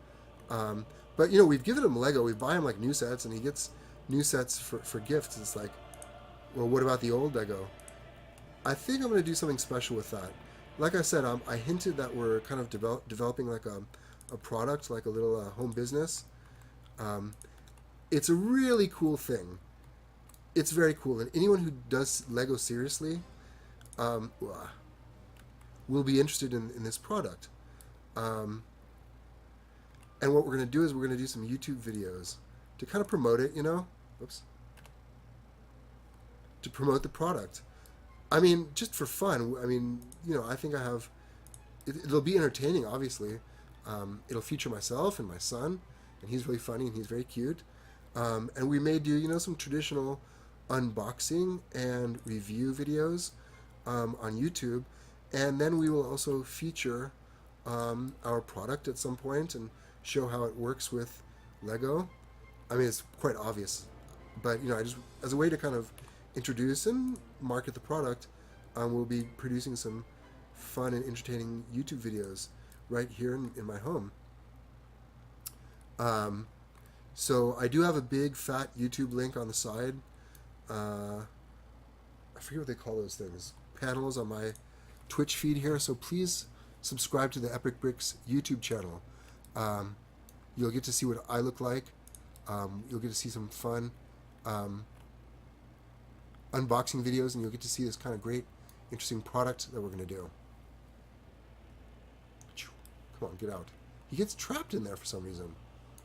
but you know, we've given him Lego. We buy him like new sets, and he gets new sets for gifts. It's like, well, what about the old Lego? I think I'm going to do something special with that. Like I said, I hinted that we're kind of developing like a product, like a little home business. It's a really cool thing. It's very cool, and anyone who does Lego seriously will be interested in this product. And what we're going to do is we're going to do some YouTube videos to kind of promote it, you know? Oops. To promote the product. I mean, just for fun. I mean, you know, I think I have... It'll be entertaining, obviously. It'll feature myself and my son, and he's really funny and he's very cute. And we may do, you know, some traditional unboxing and review videos on YouTube. And then we will also feature our product at some point and show how it works with Lego. I mean, it's quite obvious, but you know, I just as a way to kind of introduce and market the product, we'll be producing some fun and entertaining YouTube videos right here in my home. So I do have a big fat YouTube link on the side. I forget what they call those things. Panels on my Twitch feed here. So please subscribe to the Epic Bricks YouTube channel. You'll get to see what I look like. You'll get to see some fun unboxing videos, and you'll get to see this kind of great, interesting product that we're going to do. Come on, get out. He gets trapped in there for some reason.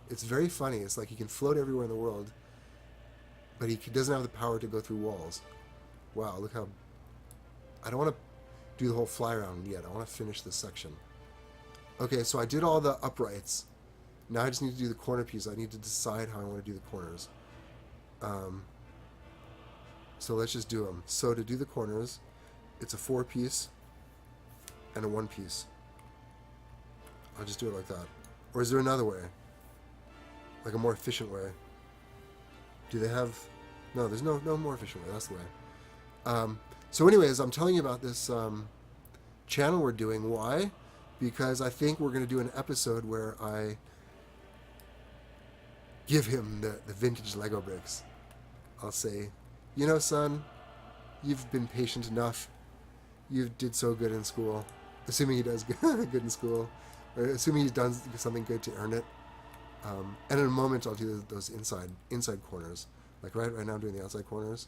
It's very funny. It's like he can float everywhere in the world, but he doesn't have the power to go through walls. Wow, look how... I don't want to do the whole fly around yet. I want to finish this section. Okay, so I did all the uprights. Now I just need to do the corner piece. I need to decide how I want to do the corners. So let's just do them. So to do the corners, it's a 4-piece and a 1-piece. I'll just do it like that. Or is there another way? Like a more efficient way? Do they have... No, there's no more efficient way. That's the way. So anyways, I'm telling you about this channel we're doing. Why? Because I think we're going to do an episode where I give him the vintage Lego bricks. I'll say, you know, son, you've been patient enough. You did so good in school. Assuming he does good in school. Or assuming he's done something good to earn it. And in a moment, I'll do those inside corners. Like right now, I'm doing the outside corners.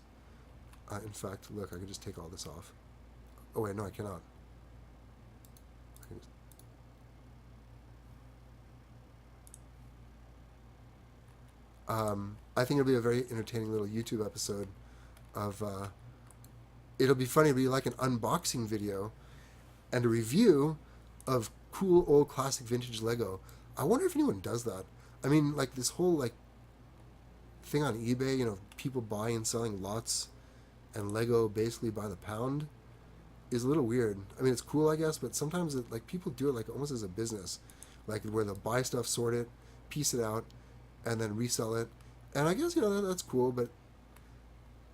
In fact, look, I can just take all this off. Oh wait, no, I cannot. I can just... I think it'll be a very entertaining little YouTube episode of... it'll be funny. It'll be like an unboxing video and a review of cool old classic vintage Lego. I wonder if anyone does that. I mean, like this whole like thing on eBay, you know, people buying and selling lots and Lego basically by the pound is a little weird. I mean, it's cool, I guess, but sometimes it, like people do it like almost as a business, like where they'll buy stuff, sort it, piece it out, and then resell it. And I guess, you know, that's cool, but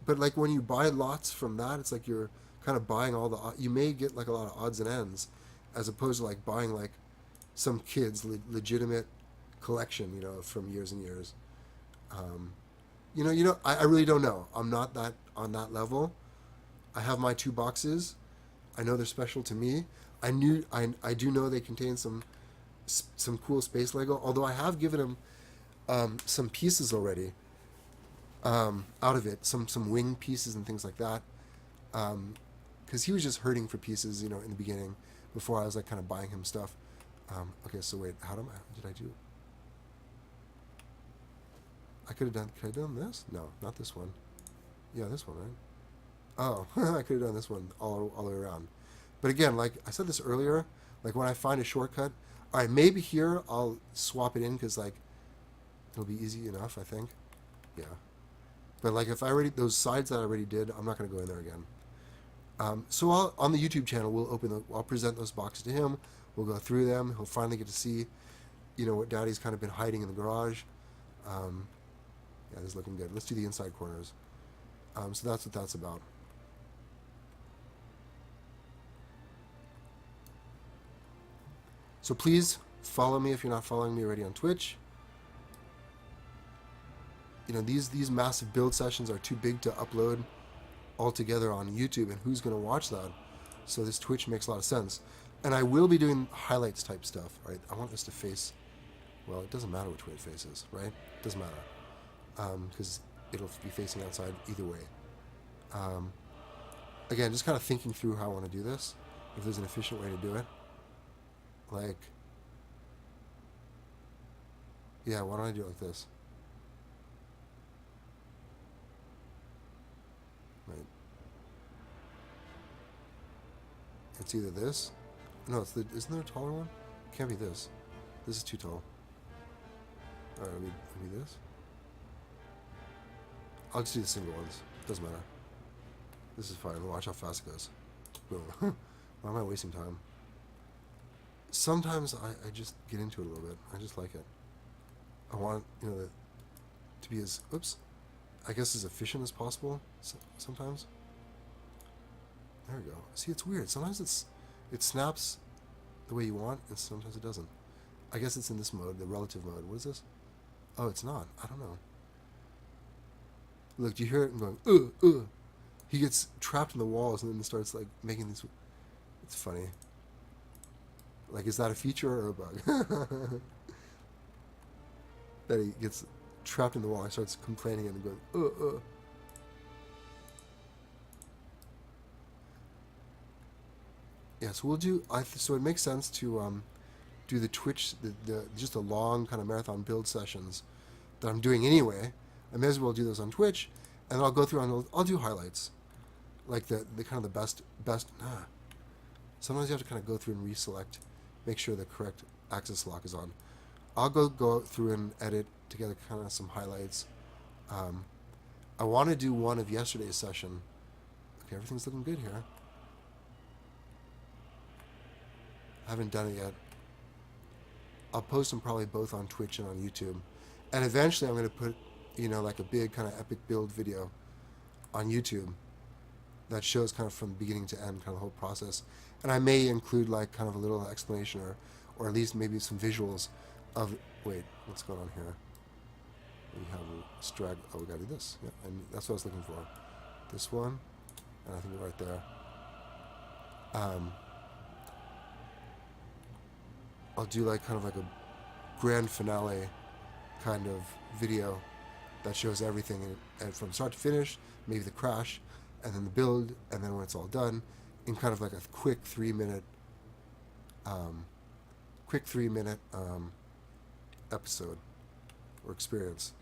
like when you buy lots from that, it's like you're kind of buying all the... You may get like a lot of odds and ends, as opposed to like buying like some kid's legitimate collection, you know, from years and years. You know, I really don't know. I'm not that on that level. I have my 2 boxes. I know they're special to me. I do know they contain some cool space Lego. Although I have given him some pieces already out of it, some wing pieces and things like that. Because he was just hurting for pieces, you know, in the beginning before I was like kind of buying him stuff. Okay, so wait, how did I do? Could I have done this? No, not this one. Yeah, this one, right? Oh, I could have done this one all the way around. But again, like I said this earlier, like when I find a shortcut, all right, maybe here I'll swap it in because like it'll be easy enough, I think. Yeah. But like if I already, those sides that I already did, I'm not going to go in there again. So on the YouTube channel, I'll present those boxes to him. We'll go through them. He'll finally get to see, you know, what Daddy's kind of been hiding in the garage. Yeah, this is looking good. Let's do the inside corners. So that's what that's about. So please follow me if you're not following me already on Twitch. You know, these massive build sessions are too big to upload all together on YouTube, and who's going to watch that? So this Twitch makes a lot of sense. And I will be doing highlights type stuff, right? I want this to face, well, it doesn't matter which way it faces, right? It doesn't matter. Because it'll be facing outside either way. Again, just kind of thinking through how I want to do this. If there's an efficient way to do it. Like, yeah, why don't I do it like this? Right. It's either this. No, isn't there a taller one? It can't be this. This is too tall. Alright, let me this. I'll just do the single ones. Doesn't matter. This is fine. Watch how fast it goes. Boom. Why am I wasting time? Sometimes I just get into it a little bit. I just like it. I want, you know, to be as, oops, I guess as efficient as possible sometimes. There we go. See, it's weird. Sometimes it snaps the way you want, and sometimes it doesn't. I guess it's in this mode, the relative mode. What is this? Oh, it's not. I don't know. Look, do you hear it? I'm going, He gets trapped in the walls and then starts like making these. It's funny. Like, is that a feature or a bug? That he gets trapped in the wall and starts complaining and going, Yeah, so we'll do. So it makes sense to do the Twitch, just the long kind of marathon build sessions that I'm doing anyway. I may as well do those on Twitch, and then I'll go through and I'll do highlights, like the kind of the best. Sometimes you have to kind of go through and reselect, make sure the correct axis lock is on. I'll go through and edit together kind of some highlights. I want to do one of yesterday's session. Okay, everything's looking good here. I haven't done it yet. I'll post them probably both on Twitch and on YouTube. And eventually I'm going to put, like a big kind of epic build video on YouTube that shows kind of from beginning to end, kind of the whole process. And I may include like kind of a little explanation or at least maybe some visuals of, wait, what's going on here? We have a strag, we gotta do this. Yeah, and that's what I was looking for. This one, and I think right there. I'll do like kind of like a grand finale kind of video that shows everything and from start to finish, maybe the crash, and then the build, and then when it's all done, in kind of like a quick 3-minute episode or experience.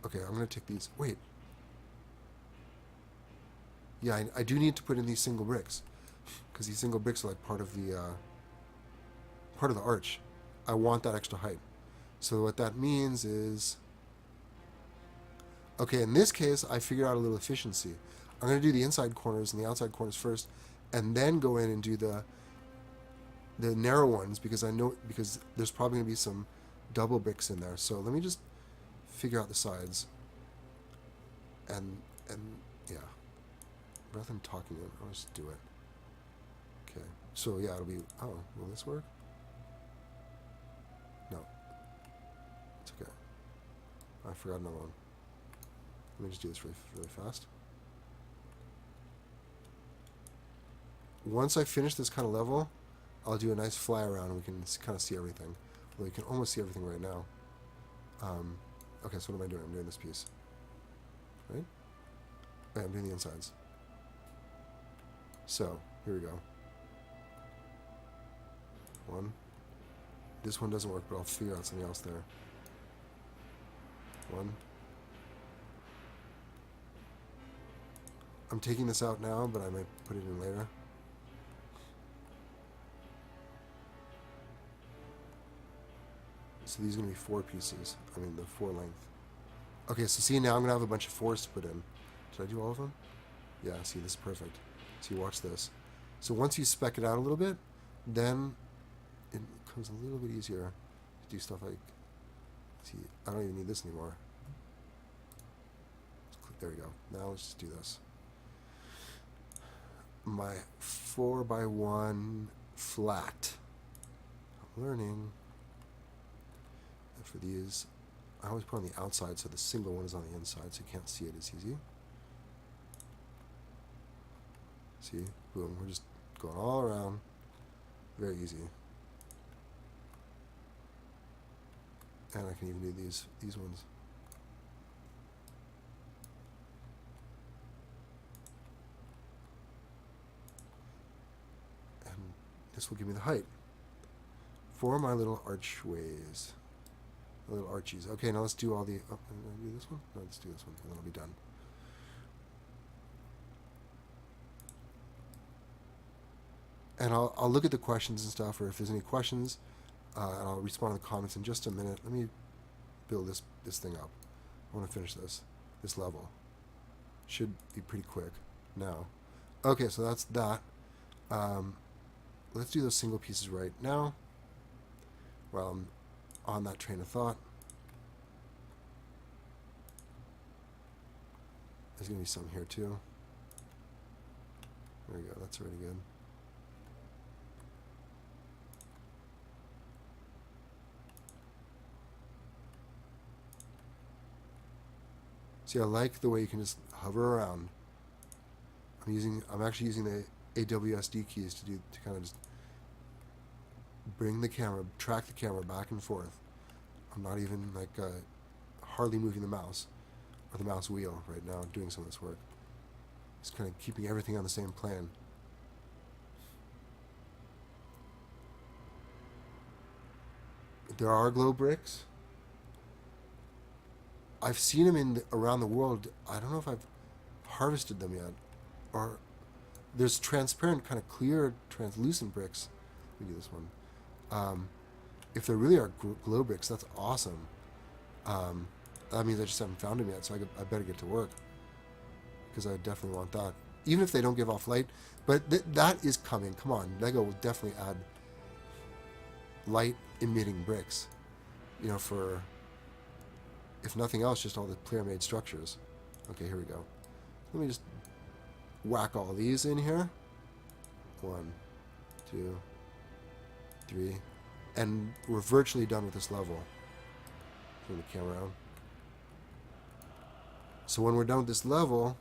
Okay, I'm gonna take these. Wait. Yeah, I do need to put in these single bricks because these single bricks are like part of the arch. I want that extra height. So what that means is, okay, in this case, I figured out a little efficiency. I'm going to do the inside corners and the outside corners first, and then go in and do the narrow ones because there's probably going to be some double bricks in there. So let me just figure out the sides. And yeah, rather than talking it, I'll just do it. Okay, so yeah, it'll be. Oh, will this work? No, it's okay. I forgot another one. Let me just do this really fast. Once I finish this kind of level, I'll do a nice fly around and we can kind of see everything. Well, you can almost see everything right now. Okay, so what am I doing? I'm doing this piece. Right? Okay, I'm doing the insides. So, here we go. One. This one doesn't work, but I'll figure out something else there. One. I'm taking this out now, but I might put it in later. So these are going to be 4 pieces. I mean, the 4 length. Okay, so see, now I'm going to have a bunch of 4s to put in. Did I do all of them? Yeah, see, this is perfect. So you watch this. So once you spec it out a little bit, then it becomes a little bit easier to do stuff like, see, I don't even need this anymore. There we go. Now let's just do this. My 4x1 flat. I'm learning. And for these, I always put on the outside so the single one is on the inside so you can't see it as easy. See? Boom. We're just going all around. Very easy. And I can even do these ones. And this will give me the height for my little archways. The little archies. Okay, now let's do all the... Oh, can I do this one? No, let's do this one, and then I'll be done. And I'll look at the questions and stuff, or if there's any questions, and I'll respond to the comments in just a minute. Let me build this thing up. I want to finish this level. Should be pretty quick now. Okay, so that's that. Let's do those single pieces right now while I'm on that train of thought. There's going to be some here too. There we go, that's already good. See, I like the way you can just hover around. I'm actually using the AWSD keys to kind of just bring the camera, track the camera back and forth. I'm not even like hardly moving the mouse or the mouse wheel right now doing some of this work. Just kind of keeping everything on the same plane. There are glow bricks. I've seen them around the world. I don't know if I've harvested them yet. Or there's transparent, kind of clear, translucent bricks. Let me do this one. If there really are glow bricks, that's awesome. That means I just haven't found them yet, so I better get to work. Because I definitely want that. Even if they don't give off light. But that is coming. Come on. Lego will definitely add light-emitting bricks. You know, for, if nothing else, just all the player-made structures. Okay, here we go. Let me just whack all these in here. 1, 2, 3. And we're virtually done with this level. Turn the camera around. So when we're done with this level,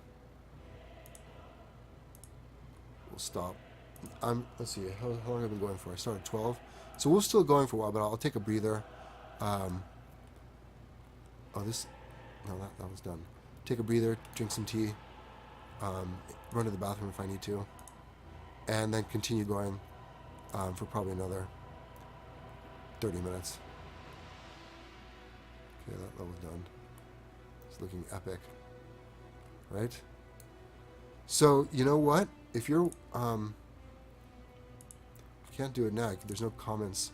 we'll stop. Let's see, how long have I been going for? I started 12. So we're still going for a while, but I'll take a breather. Oh, this... No, that was done. Take a breather, drink some tea, run to the bathroom if I need to, and then continue going for probably another 30 minutes. Okay, that was done. It's looking epic. Right? So, you know what? If you're... can't do it now. There's no comments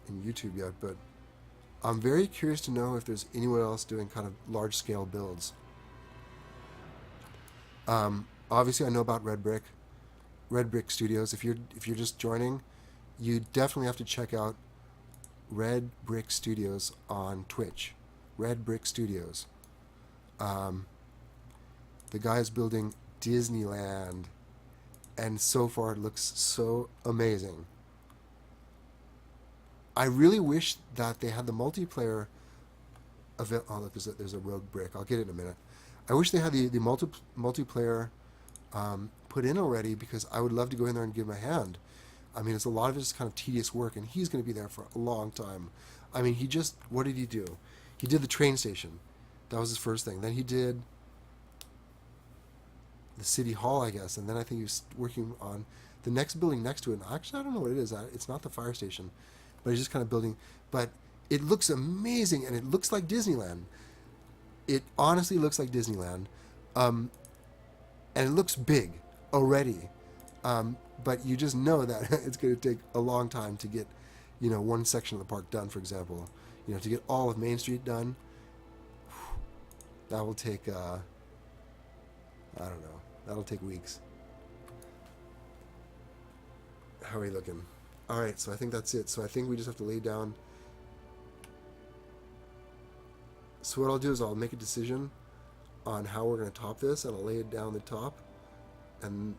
in YouTube yet, but I'm very curious to know if there's anyone else doing kind of large-scale builds. Obviously, I know about Red Brick Studios. If you're just joining, you definitely have to check out Red Brick Studios on Twitch. Red Brick Studios. The guy is building Disneyland, and so far it looks so amazing. I really wish that they had the multiplayer event. Oh, look, there's a rogue brick. I'll get it in a minute. I wish they had the multiplayer put in already, because I would love to go in there and give him a hand. I mean, it's a lot of it's kind of tedious work, and he's going to be there for a long time. I mean, what did he do? He did the train station. That was his first thing. Then he did the city hall, I guess, and then I think he was working on the next building next to it. Actually, I don't know what it is. It's not the fire station, but he's just kind of building. But it looks amazing, and it looks like Disneyland. It honestly looks like Disneyland, and it looks big already. But you just know that it's going to take a long time to get, one section of the park done, for example. To get all of Main Street done, that will take, I don't know, that'll take weeks. How are you looking? All right, so I think that's it. So I think we just have to lay down. So what I'll do is I'll make a decision on how we're going to top this, and I'll lay it down the top, and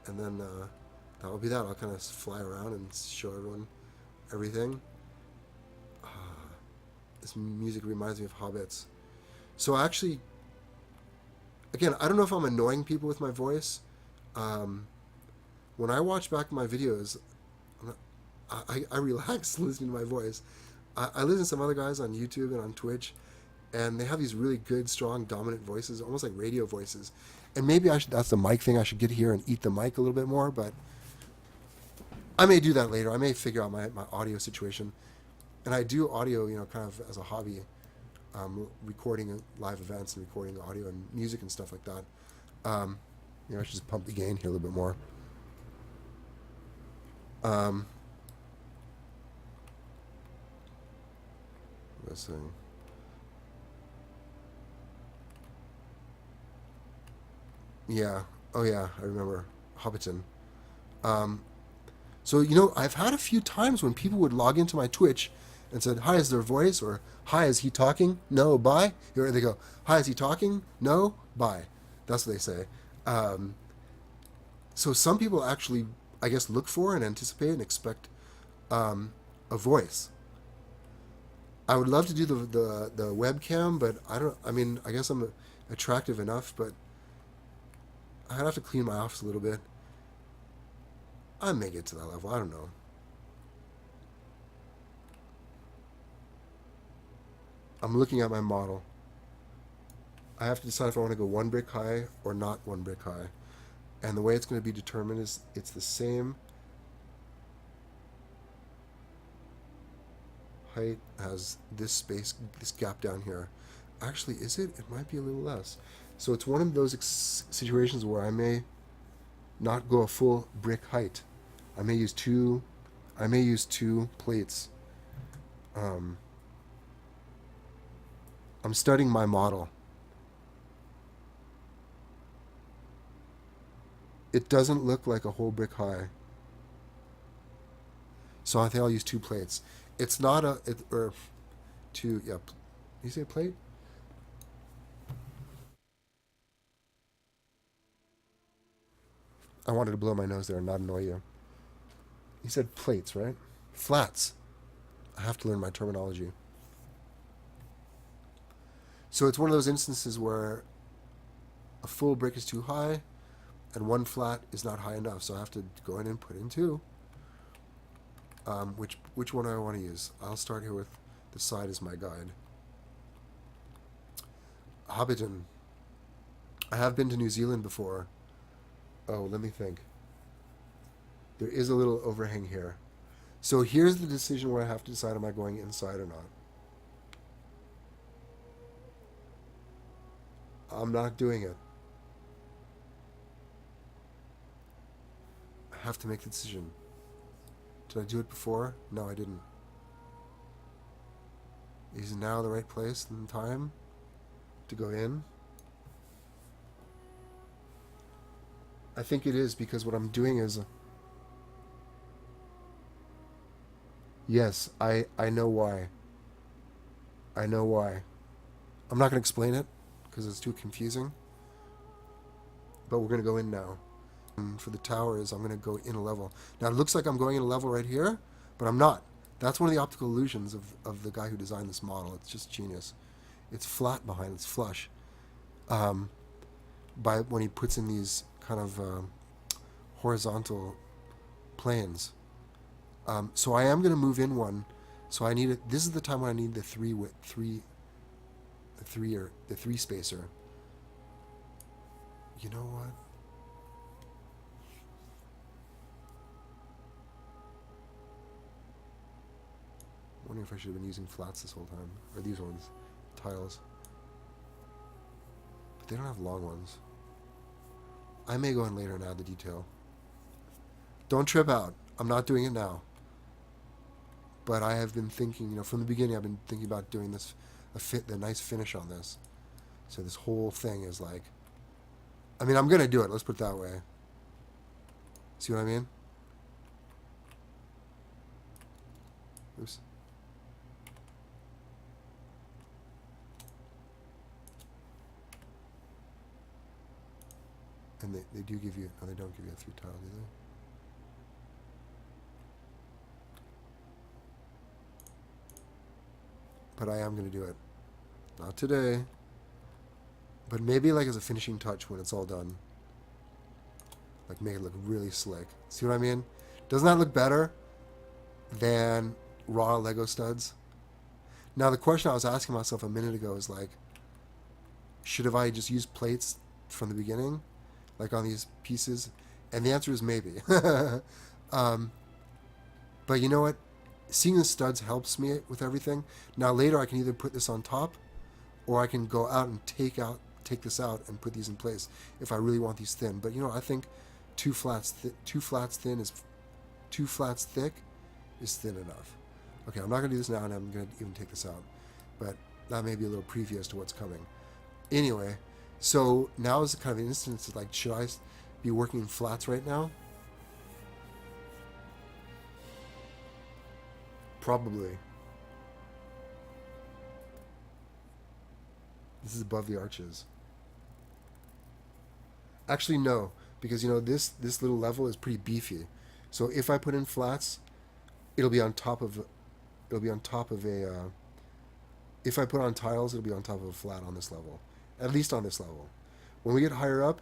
then that will be that. I'll kind of fly around and show everyone everything. This music reminds me of Hobbits. So actually, again, I don't know if I'm annoying people with my voice. When I watch back my videos, I relax listening to my voice. I listen to some other guys on YouTube and on Twitch, and they have these really good, strong, dominant voices, almost like radio voices. And maybe that's the mic thing. I should get here and eat the mic a little bit more, but I may do that later. I may figure out my audio situation. And I do audio, kind of as a hobby, recording live events and recording audio and music and stuff like that. I should just pump the gain here a little bit more. Let's see. Yeah. Oh, yeah. I remember Hobbiton. So, I've had a few times when people would log into my Twitch and said, "Hi, is there a voice?" or "Hi, is he talking? No, bye." Or they go, "Hi, is he talking? No, bye." That's what they say. So some people actually, I guess, look for and anticipate and expect a voice. I would love to do the webcam, but I guess I'm attractive enough, but I'd have to clean my office a little bit. I may get to that level. I don't know. I'm looking at my model. I have to decide if I want to go one brick high or not one brick high. And the way it's going to be determined is it's the same height as this space, this gap down here. Actually, is it? It might be a little less. So it's one of those situations where I may not go a full brick height. I may use two. I may use two plates. Um, I'm studying my model. It doesn't look like a whole brick high, so I think I'll use two plates. It's not a or two. Yeah, you say plate? I wanted to blow my nose there and not annoy you. You said plates, right? Flats. I have to learn my terminology. So it's one of those instances where a full brick is too high and one flat is not high enough, so I have to go in and put in two. Which one do I want to use? I'll start here with the side as my guide. Hobbiton. I have been to New Zealand before. Oh, let me think. There is a little overhang here. So here's the decision where I have to decide, am I going inside or not? I'm not doing it. I have to make the decision. Did I do it before? No, I didn't. Is now the right place and time to go in? I think it is, because what I'm doing is... Yes, I know why. I know why. I'm not going to explain it because it's too confusing. But we're going to go in now. And for the towers, I'm going to go in a level. Now, it looks like I'm going in a level right here, but I'm not. That's one of the optical illusions of the guy who designed this model. It's just genius. It's flat behind. It's flush. By when he puts in these kind of horizontal planes. So I am going to move in one. So I need it. This is the time when I need the three spacer. You know what? I'm wondering if I should have been using flats this whole time, or these ones, tiles. But they don't have long ones. I may go in later and add the detail. Don't trip out. I'm not doing it now. But I have been thinking, from the beginning, I've been thinking about doing this, the nice finish on this. So this whole thing is like, I'm going to do it. Let's put it that way. See what I mean? Oops. And they do give you, no, they don't give you a 3 tile, do they? But I am going to do it. Not today. But maybe like as a finishing touch when it's all done. Like make it look really slick. See what I mean? Doesn't that look better than raw Lego studs? Now the question I was asking myself a minute ago is like, should have I just used plates from the beginning? Like on these pieces? And the answer is maybe. But you know what? Seeing the studs helps me with everything. Now later I can either put this on top, or I can go out and take this out and put these in place if I really want these thin. But I think two flats thick is thin enough. Okay, I'm not gonna do this now, and I'm gonna even take this out. But that may be a little preview as to what's coming. Anyway, so now is kind of an instance of like, should I be working in flats right now? Probably. This is above the arches. Actually, no, because this little level is pretty beefy. So if I put in flats, it'll be on top of a. If I put on tiles, it'll be on top of a flat on this level, at least on this level. When we get higher up,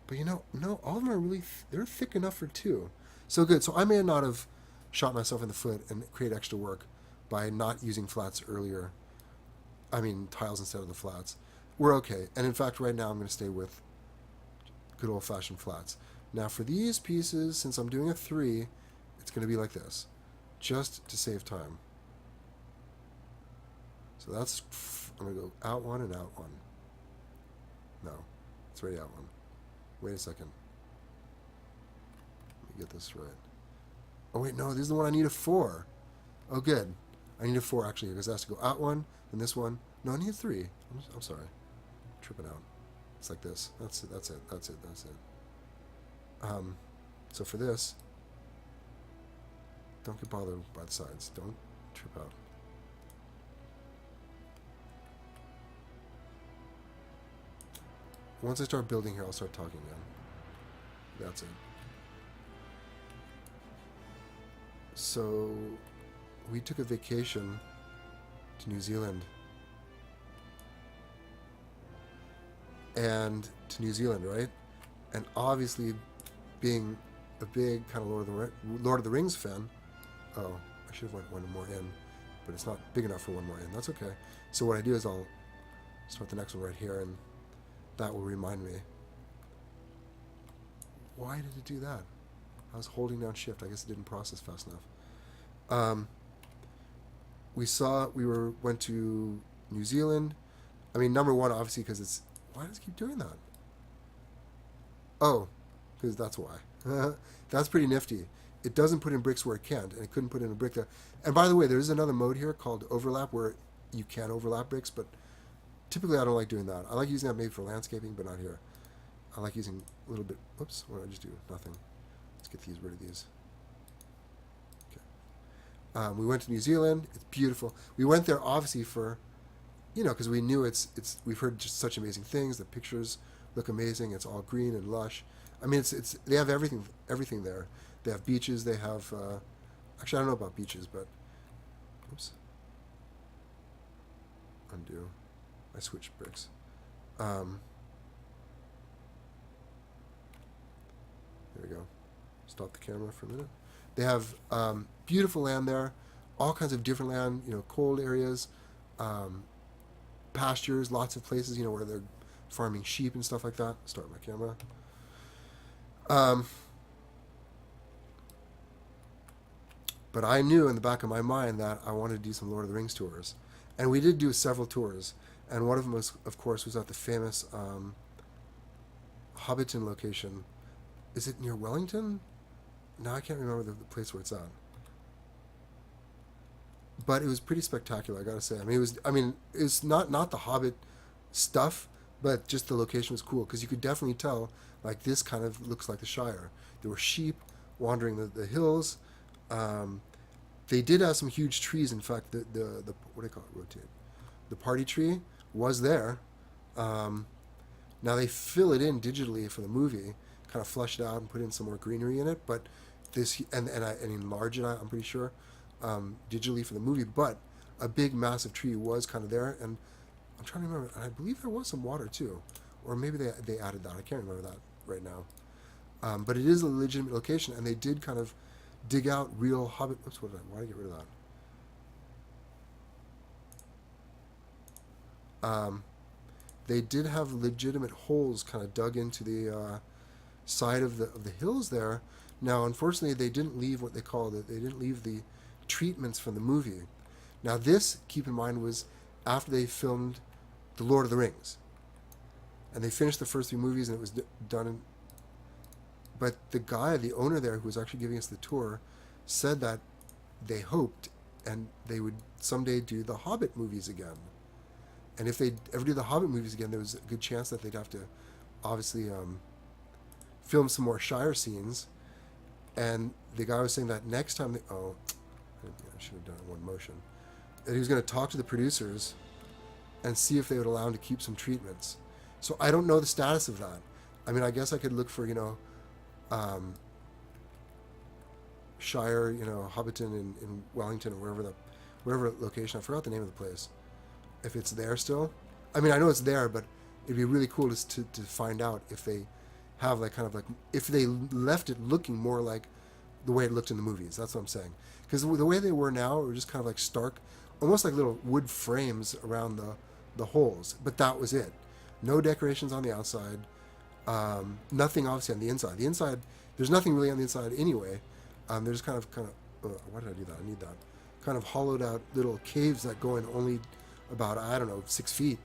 but no, all of them are really they're thick enough for two. So good. So I may not have shot myself in the foot and create extra work by not using flats earlier. Tiles instead of the flats. We're okay. And in fact, right now I'm going to stay with good old-fashioned flats. Now for these pieces, since I'm doing a 3, it's going to be like this, just to save time. So I'm going to go out one and out one. No, it's already out one. Wait a second. Let me get this right. Oh wait, no, this is the one I need a 4. Oh good. I need a 4 actually because it has to go out one, then this one. No, I need a 3. I'm sorry. I'm tripping out. It's like this. That's it. That's it. That's it. That's it. So for this, don't get bothered by the sides. Don't trip out. Once I start building here, I'll start talking again. That's it. So we took a vacation to New Zealand. Right? And obviously, being a big kind of Lord of the Rings fan, oh, I should have went one more in, but it's not big enough for one more in. That's okay. So what I do is I'll start the next one right here, and that will remind me. Why did it do that? I was holding down shift. I guess it didn't process fast enough. We went to New Zealand. I mean, number one, obviously, because it's. Why does it keep doing that? Oh, because that's why. That's pretty nifty. It doesn't put in bricks where it can't, and it couldn't put in a brick there. And by the way, there is another mode here called overlap where you can overlap bricks, but typically I don't like doing that. I like using that maybe for landscaping, but not here. I like using a little bit. Oops, what did I just do? Nothing. Let's get rid of these. Okay. We went to New Zealand. It's beautiful. We went there obviously for, because we knew it's. We've heard just such amazing things. The pictures look amazing. It's all green and lush. I mean, it's they have everything there. They have beaches. They have. Actually, I don't know about beaches, but. Oops. Undo. I switched bricks. There we go. Stop the camera for a minute. They have beautiful land there, all kinds of different land. Cold areas, pastures, lots of places. Where they're farming sheep and stuff like that. Start my camera. But I knew in the back of my mind that I wanted to do some Lord of the Rings tours, and we did do several tours. And one of them was, of course, at the famous Hobbiton location. Is it near Wellington? No, I can't remember the place where it's at. But it was pretty spectacular, I gotta say. I mean, it was not the Hobbit stuff, but just the location was cool because you could definitely tell, like, this kind of looks like the Shire. There were sheep wandering the hills. They did have some huge trees. In fact, the what do they call it? Rotate. The party tree was there. Now they fill it in digitally for the movie, kind of flush it out and put in some more greenery in it. But this and enlarge it, I'm pretty sure, digitally for the movie. But a big, massive tree was kind of there, and I'm trying to remember. And I believe there was some water too, or maybe they added that. I can't remember that right now. But it is a legitimate location, and they did kind of dig out real Hobbit. Oops, why did I get rid of that? They did have legitimate holes kind of dug into the side of the hills there. Now, unfortunately, they didn't leave what they called it. They didn't leave the treatments from the movie. Now, this, keep in mind, was after they filmed The Lord of the Rings, and they finished the first 3 movies, and it was done. But the owner there, who was actually giving us the tour, said that they hoped and they would someday do the Hobbit movies again. And if they ever do the Hobbit movies again, there was a good chance that they'd have to, obviously, film some more Shire scenes. And the guy was saying that next time I should have done it in one motion. That he was going to talk to the producers and see if they would allow him to keep some treatments. So I don't know the status of that. I mean, I guess I could look for, Shire, Hobbiton in Wellington or wherever location. I forgot the name of the place. If it's there still. I mean, I know it's there, but it'd be really cool to find out if they have if they left it looking more like the way it looked in the movies. That's what I'm saying. Because the way they were now were just kind of like stark, almost like little wood frames around the holes. But that was it. No decorations on the outside. Nothing obviously on the inside. The inside, there's nothing really on the inside anyway. There's kind of why did I do that? I need that. Kind of hollowed out little caves that go in only about, 6 feet.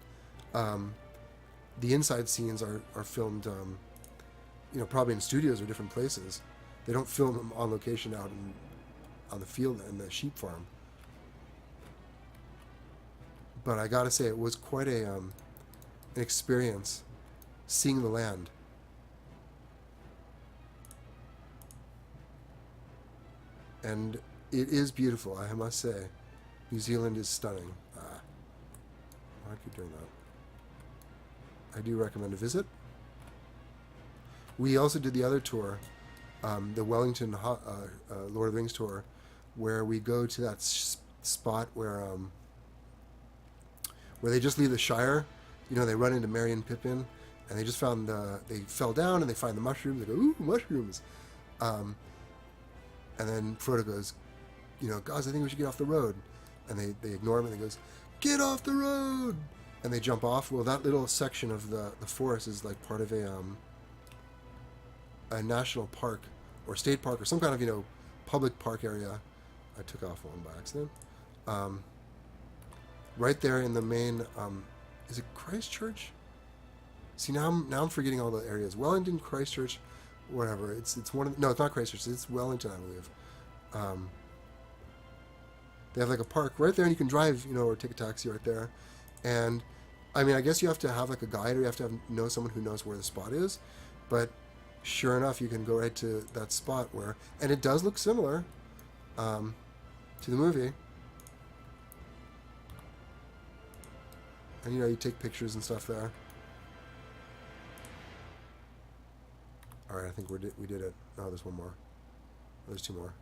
the inside scenes are filmed, probably in studios or different places. They don't film them on location out on the field in the sheep farm. But I gotta say, it was quite an experience seeing the land. And it is beautiful, I must say. New Zealand is stunning. I keep doing that. I do recommend a visit. We also did the other tour, the Wellington Lord of the Rings tour, where we go to that spot where they just leave the Shire. They run into Merry and Pippin, and they just found they fell down and they find the mushrooms. They go, ooh, mushrooms. And then Frodo goes, guys, I think we should get off the road. And they ignore him, and he goes, get off the road! And they jump off. Well, that little section of the forest is like part of a national park or state park or some kind of, public park area. I took off one by accident. Right there in the main, is it Christchurch? See, now I'm forgetting all the areas. Wellington, Christchurch, whatever. It's one of no, it's not Christchurch. It's Wellington, I believe. They have like a park right there, and you can drive, or take a taxi right there. And I mean, I guess you have to have like a guide, or you have to know someone who knows where the spot is. But sure enough, you can go right to that spot and it does look similar to the movie. And you take pictures and stuff there. All right, I think we did it. No, there's one more. There's two more.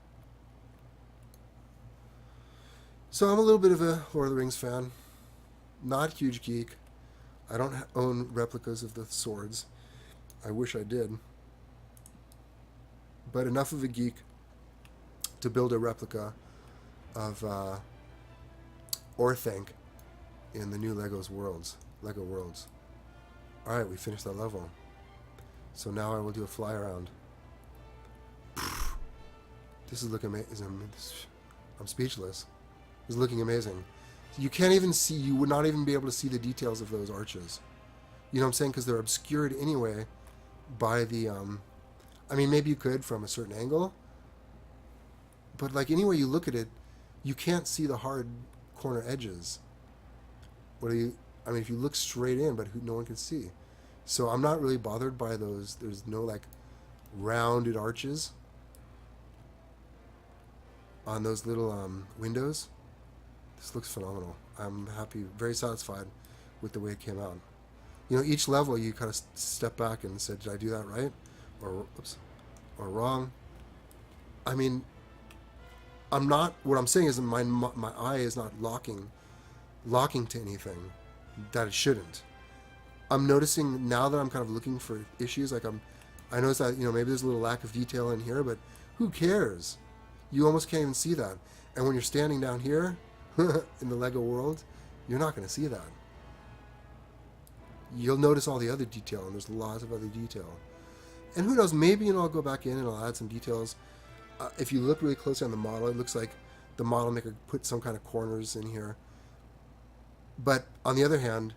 So I'm a little bit of a Lord of the Rings fan. Not a huge geek. I don't own replicas of the swords. I wish I did. But enough of a geek to build a replica of Orthanc in the new Lego Worlds. Alright, we finished that level. So now I will do a fly around. This is looking amazing. I'm speechless. It's looking amazing. You can't even see, you would not even be able to see the details of those arches. You know what I'm saying? Because they're obscured anyway by the, I mean, maybe you could from a certain angle. But like any way you look at it, you can't see the hard corner edges. I mean, if you look straight in, but no one can see. So I'm not really bothered by those. There's no like rounded arches on those little windows. This looks phenomenal. I'm happy, very satisfied with the way it came out. Each level you kind of step back and said, did I do that right? Or wrong? I mean, what I'm saying is my eye is not locking to anything that it shouldn't. I'm noticing now that I'm kind of looking for issues, like I notice that, maybe there's a little lack of detail in here, but who cares? You almost can't even see that. And when you're standing down here, in the Lego world, you're not going to see that. You'll notice all the other detail, and there's lots of other detail. And who knows, maybe I'll go back in and I'll add some details. If you look really closely on the model, it looks like the model maker put some kind of corners in here. But on the other hand,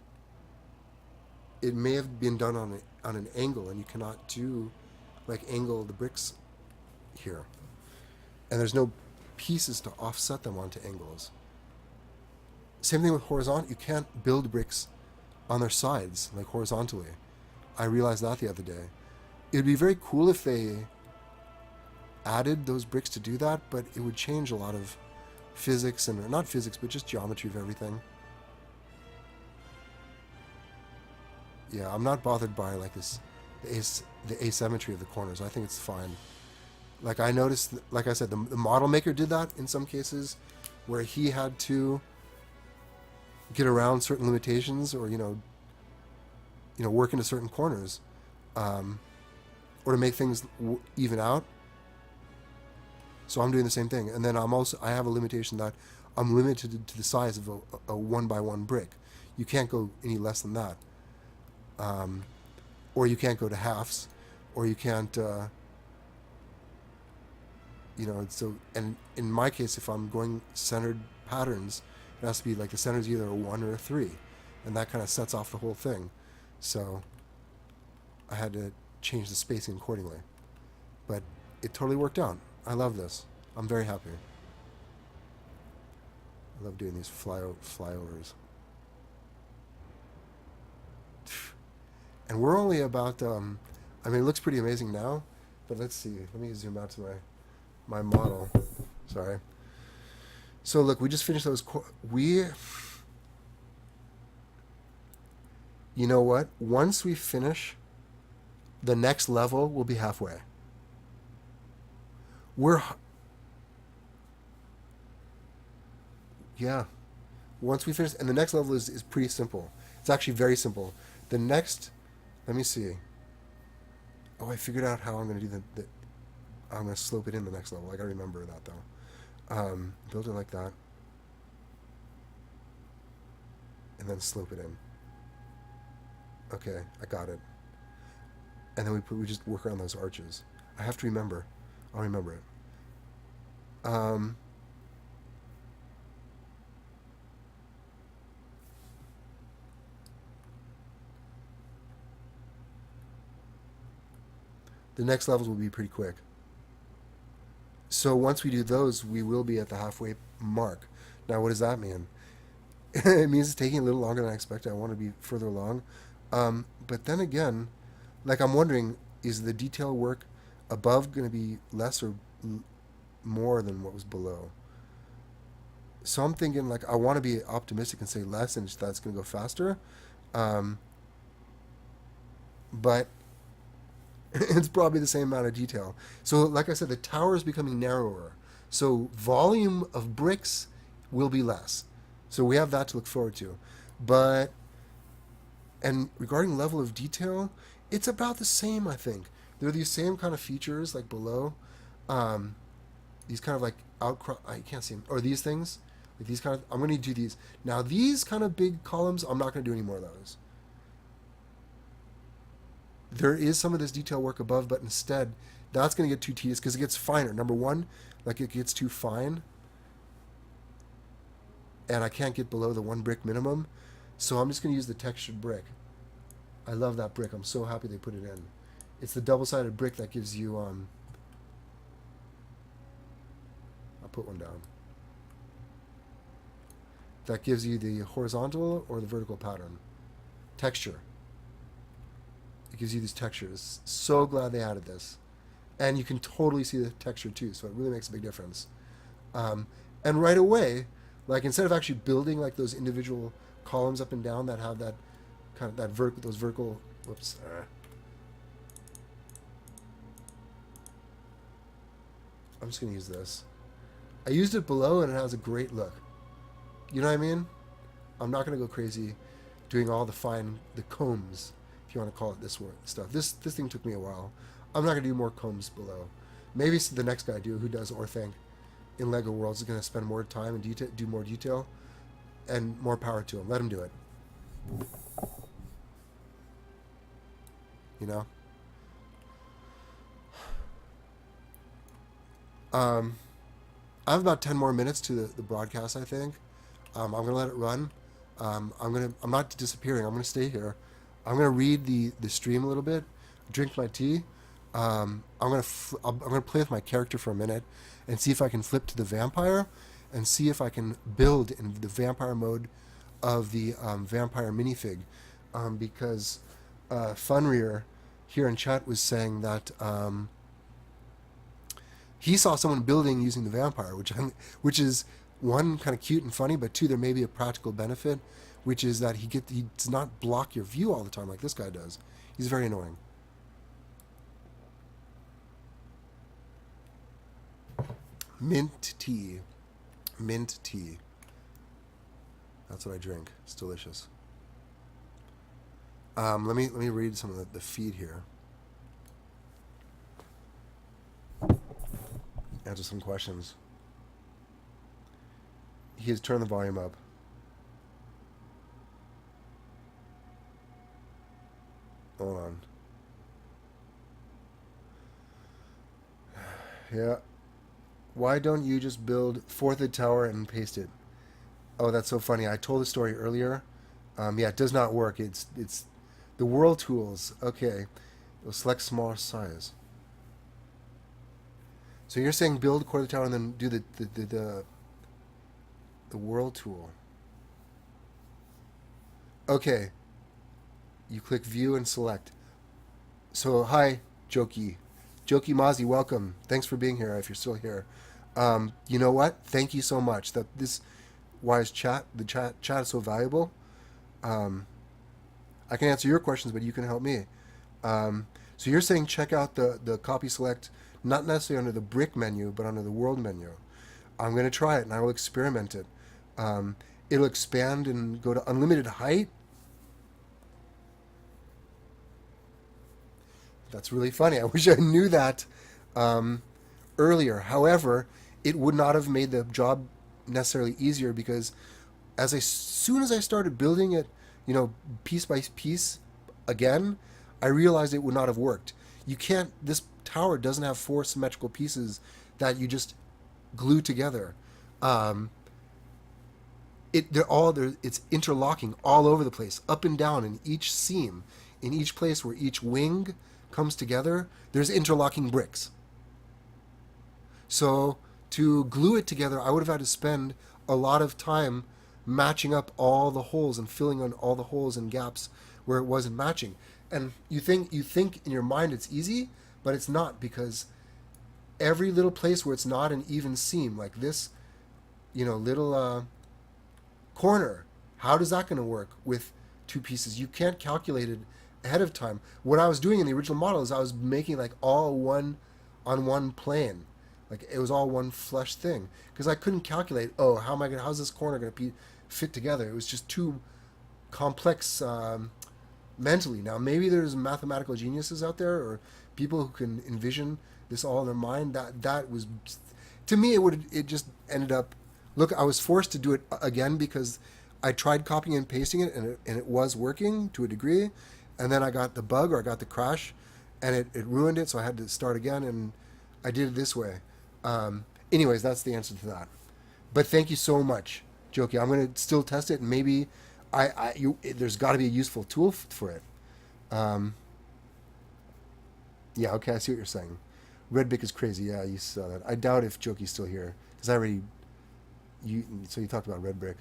it may have been done on an angle, and you cannot do angle the bricks here. And there's no pieces to offset them onto angles. Same thing with horizontal. You can't build bricks on their sides, like horizontally. I realized that the other day. It would be very cool if they added those bricks to do that, but it would change a lot of physics, and not physics, but just geometry of everything. Yeah, I'm not bothered by the asymmetry of the corners. I think it's fine. Like I noticed, like I said, the model maker did that in some cases, where he had to get around certain limitations, or work into certain corners, or to make things even out. So I'm doing the same thing, and then I have a limitation that I'm limited to the size of a 1x1 brick. You can't go any less than that, or you can't go to halves, or you can't. So, and in my case, if I'm going centered patterns, it has to be like the center is either a 1 or a 3, and that kind of sets off the whole thing. So I had to change the spacing accordingly. But it totally worked out. I love this. I'm very happy. I love doing these flyovers. And we're only about, I mean, it looks pretty amazing now, but let's see. Let me zoom out to my model. Sorry. So look, we just finished those. You know what? Once we finish, the next level will be halfway. Yeah. Once we finish, and the next level is pretty simple. It's actually very simple. The next, let me see. Oh, I figured out how I'm going to do I'm going to slope it in the next level. I got to remember that though. Build it like that. And then slope it in. Okay, I got it. And then we just work around those arches. I have to remember. I'll remember it. The next levels will be pretty quick. So once we do those, we will be at the halfway mark. Now, what does that mean? It means it's taking a little longer than I expected. I want to be further along. But then again, like I'm wondering, is the detail work above going to be less or more than what was below? So I'm thinking, like, I want to be optimistic and say less, and that's going to go faster. But it's probably the same amount of detail. So, like I said, the tower is becoming narrower. So volume of bricks will be less. So we have that to look forward to. But, and regarding level of detail, it's about the same, I think. There are these same kind of features, like below. These kind of like outcrop, I can't see them, or these things. Like these kind of, I'm going to do these. Now, these kind of big columns, I'm not going to do any more of those. There is some of this detail work above, but instead, that's going to get too tedious because it gets finer. Number one, like it gets too fine, and I can't get below the 1 brick minimum, so I'm just going to use the textured brick. I love that brick. I'm so happy they put it in. It's the double-sided brick that gives you, I'll put one down. That gives you the horizontal or the vertical pattern. Texture. It gives you these textures. So glad they added this. And you can totally see the texture too, so it really makes a big difference. And right away, like instead of actually building like those individual columns up and down that have that kind of those vertical, whoops. I'm just gonna use this. I used it below and it has a great look. You know what I mean? I'm not gonna go crazy doing all the combs, if you want to call it this stuff. This thing took me a while. I'm not gonna do more combs below. Maybe the next guy who does ORTHANC in LEGO Worlds is gonna spend more time and do more detail, and more power to him. Let him do it. You know. I have about 10 more minutes to the broadcast, I think. I'm gonna let it run. I'm not disappearing. I'm gonna stay here. I'm gonna read the stream a little bit, drink my tea. I'm gonna play with my character for a minute and see if I can flip to the vampire, and see if I can build in the vampire mode of the vampire minifig, because Funrear here in chat was saying that he saw someone building using the vampire, which is one, kind of cute and funny, but two, there may be a practical benefit, which is that he does not block your view all the time like this guy does. He's very annoying. Mint tea. Mint tea. That's what I drink. It's delicious. Let me read some of the feed here. Answer some questions. He has turned the volume up. Hold on. Yeah. Why don't you just build fourth tower and paste it? Oh, that's so funny. I told the story earlier. Yeah, it does not work. It's The world tools. Okay. We'll select smaller size. So you're saying build core of the tower and then do the world tool. Okay. You click view and select. So hi, Jokey. Jokey Mozzie, welcome. Thanks for being here if you're still here. You know what? Thank you so much. That this wise chat, the chat is so valuable. I can answer your questions, but you can help me. So you're saying check out the copy select, not necessarily under the brick menu, but under the world menu. I'm going to try it and I will experiment it. It'll expand and go to unlimited height. That's really funny. I wish I knew that earlier. However, it would not have made the job necessarily easier because as soon as I started building it, piece by piece again, I realized it would not have worked. You can't. This tower doesn't have four symmetrical pieces that you just glue together. It's interlocking all over the place, up and down in each seam, in each place where each wing comes together. There's interlocking bricks. So to glue it together, I would have had to spend a lot of time matching up all the holes and filling in all the holes and gaps where it wasn't matching. And you think in your mind it's easy, but it's not, because every little place where it's not an even seam, like this, little corner, how does that going to work with two pieces? You can't calculate it ahead of time. What I was doing in the original model is I was making like all one on one plane, like it was all one flush thing, because I couldn't calculate. How's this corner going to fit together? It was just too complex mentally. Now maybe there's mathematical geniuses out there or people who can envision this all in their mind. That was, to me, it just ended up. Look, I was forced to do it again because I tried copying and pasting it, and it was working to a degree, and then I got the bug or I got the crash, and it ruined it. So I had to start again, and I did it this way. Anyways, that's the answer to that. But thank you so much, Jokey. I'm going to still test it, and maybe there's got to be a useful tool for it. Yeah, okay, I see what you're saying. Red Bic is crazy. Yeah, you saw that. I doubt if Jokey's still here, because I already. So you talked about red brick,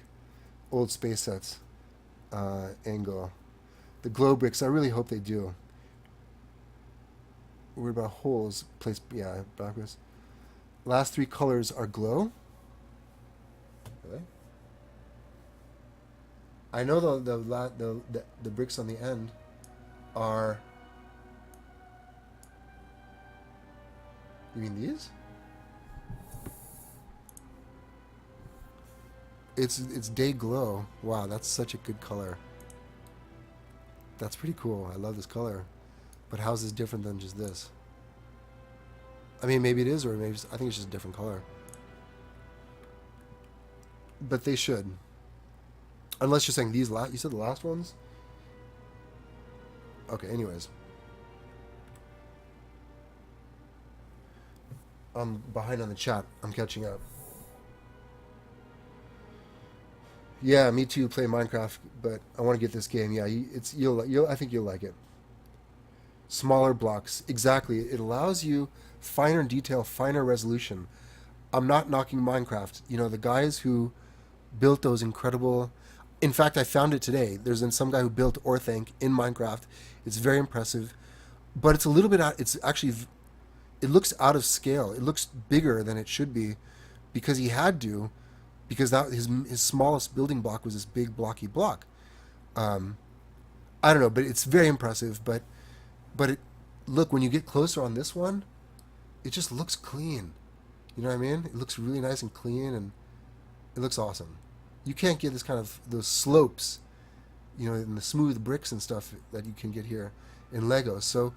old space sets, angle, the glow bricks. I really hope they do. Worried about holes placed. Yeah, backwards. Last three colors are glow. Really? I know the bricks on the end are. You mean these? It's day glow. Wow, that's such a good color. That's pretty cool. I love this color. But how's this different than just this? I mean, maybe it is, or maybe I think it's just a different color. But they should. Unless you're saying these last. You said the last ones? Okay, anyways. I'm behind on the chat. I'm catching up. Yeah, me too. Play Minecraft, but I want to get this game. Yeah, I think you'll like it. Smaller blocks, exactly. It allows you finer detail, finer resolution. I'm not knocking Minecraft. The guys who built those incredible. In fact, I found it today. There's been some guy who built ORTHANC in Minecraft. It's very impressive, but it's a little bit out. It's actually. It looks out of scale. It looks bigger than it should be, because he had to. Because his smallest building block was this big blocky block. I don't know, but it's very impressive. But look, when you get closer on this one, it just looks clean. You know what I mean? It looks really nice and clean, and it looks awesome. You can't get this kind of those slopes, and the smooth bricks and stuff that you can get here in Lego. So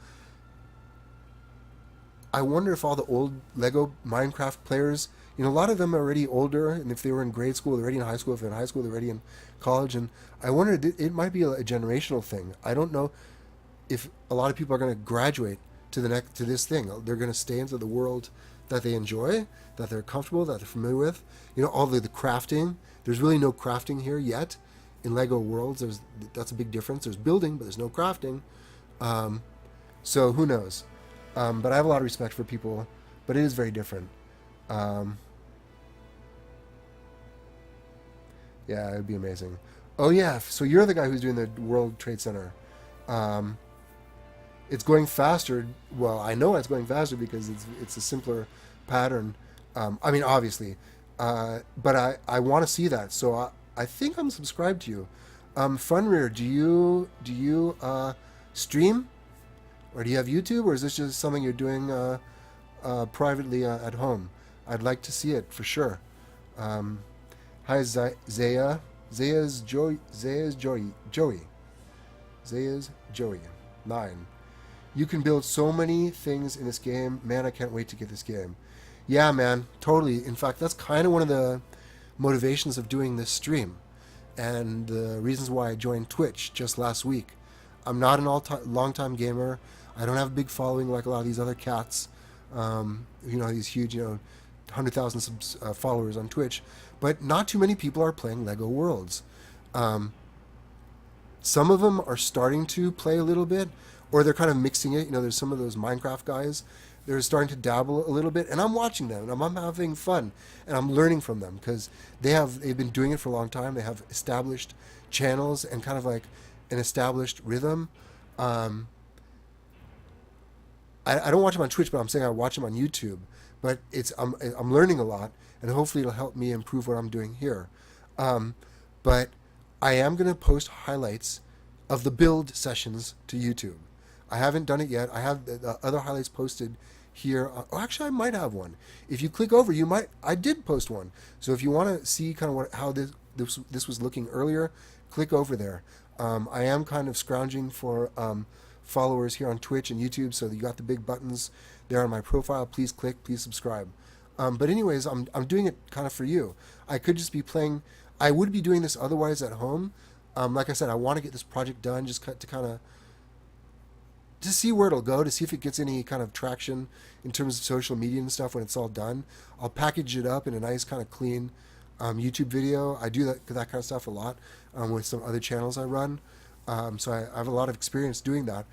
I wonder if all the old Lego Minecraft players, a lot of them are already older, and if they were in grade school, they're already in high school. If they're in high school, they're already in college. And I wonder, it might be a generational thing. I don't know if a lot of people are going to graduate to this thing. They're going to stay into the world that they enjoy, that they're comfortable, that they're familiar with. All the crafting. There's really no crafting here yet. in Lego Worlds, that's a big difference. There's building, but there's no crafting. So who knows? But I have a lot of respect for people, but it is very different. Um, yeah, it would be amazing. Oh yeah, so you're the guy who's doing the World Trade Center. Um, it's going faster. Well, I know it's going faster because it's a simpler pattern. I mean, obviously, but I want to see that. So I think I'm subscribed to you. Funrear, do you stream, or do you have YouTube, or is this just something you're doing privately at home? I'd like to see it for sure. Um, Hi Zaya, Zaya's Joey 9. You can build so many things in this game. Man, I can't wait to get this game. Yeah, man, totally. In fact, that's kind of one of the motivations of doing this stream and the reasons why I joined Twitch just last week. I'm not an long-time gamer. I don't have a big following like a lot of these other cats. These huge, 100,000 followers on Twitch. But not too many people are playing Lego Worlds. Um, some of them are starting to play a little bit, or they're kind of mixing it. There's some of those Minecraft guys. They're starting to dabble a little bit, and I'm watching them, and I'm having fun, and I'm learning from them because they've been doing it for a long time. They have established channels and kind of like an established rhythm. Um, I don't watch them on Twitch, but I'm saying I watch them on YouTube. But I'm learning a lot, and hopefully it'll help me improve what I'm doing here. Um, but I am going to post highlights of the build sessions to YouTube. I haven't done it yet. I have the other highlights posted here. Actually, I might have one. If you click over, you might. I did post one. So if you want to see kind of how this was looking earlier, click over there. I am kind of scrounging for followers here on Twitch and YouTube, so you got the big buttons there on my profile. Please click, please subscribe. But anyways, I'm doing it kind of for you. I could just be playing. I would be doing this otherwise at home. Like I said, I want to get this project done just to kind of to see where it'll go, to see if it gets any kind of traction in terms of social media and stuff when it's all done. I'll package it up in a nice kind of clean YouTube video. I do that kind of stuff a lot with some other channels I run. So I have a lot of experience doing that,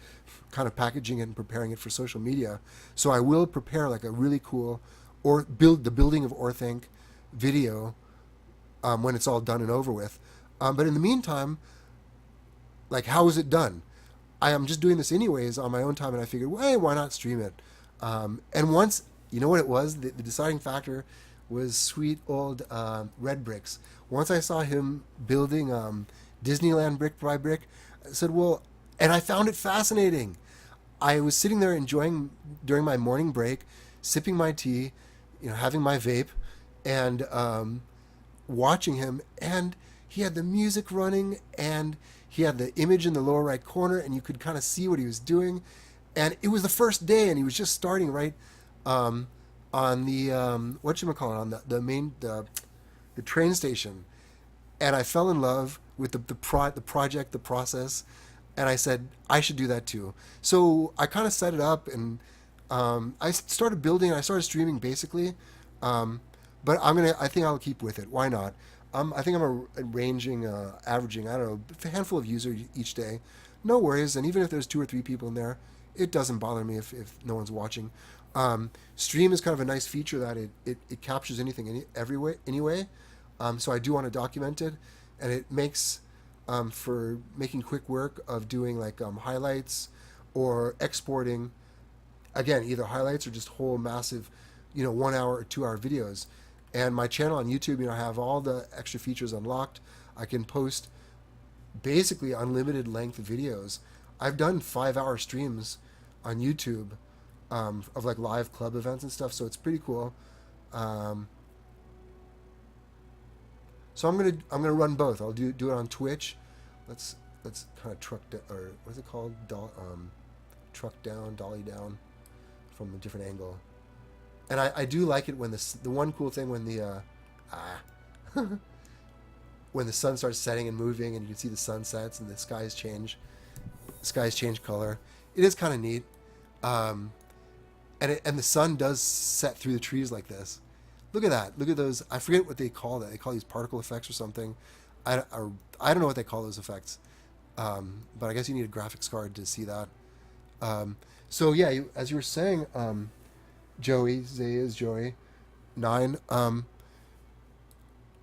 kind of packaging it and preparing it for social media. So I will prepare like a really cool or the building of Orthanc video when it's all done and over with. But in the meantime, like, how is it done? I am just doing this anyways on my own time, and I figured, well, hey, why not stream it? And once, you know what it was? The deciding factor was sweet old Red Bricks. Once I saw him building Disneyland brick by brick, I said, well, and I found it fascinating. I was sitting there enjoying during my morning break, sipping my tea, having my vape, and watching him. And he had the music running, and he had the image in the lower right corner, and you could kind of see what he was doing. And it was the first day, and he was just starting right on the whatchamacallit, on the train station. And I fell in love with the project, the process, and I said I should do that too. So I kind of set it up, and I started building. I started streaming basically, but I think I'll keep with it. Why not? I think I'm averaging, I don't know, a handful of users each day. No worries, and even if there's 2 or 3 people in there, it doesn't bother me if no one's watching. Stream is kind of a nice feature that it captures anything anyway. So I do want to document it, and it makes for making quick work of doing like highlights or exporting, again, either highlights or just whole massive, 1 hour or 2 hour videos. And my channel on YouTube, I have all the extra features unlocked. I can post basically unlimited length videos. I've done 5-hour streams on YouTube of like live club events and stuff, so it's pretty cool. So I'm gonna run both. I'll do it on Twitch. Let's kind of or what's it called? Truck down, dolly down from a different angle. And I do like it when the one cool thing when the when the sun starts setting and moving, and you can see the sunsets and the skies change color. It is kind of neat. And the sun does set through the trees like this. Look at that. Look at those. I forget what they call that. They call these particle effects or something. I don't know what they call those effects, but I guess you need a graphics card to see that. So yeah, as you were saying, Joey, Zay is Joey, 9.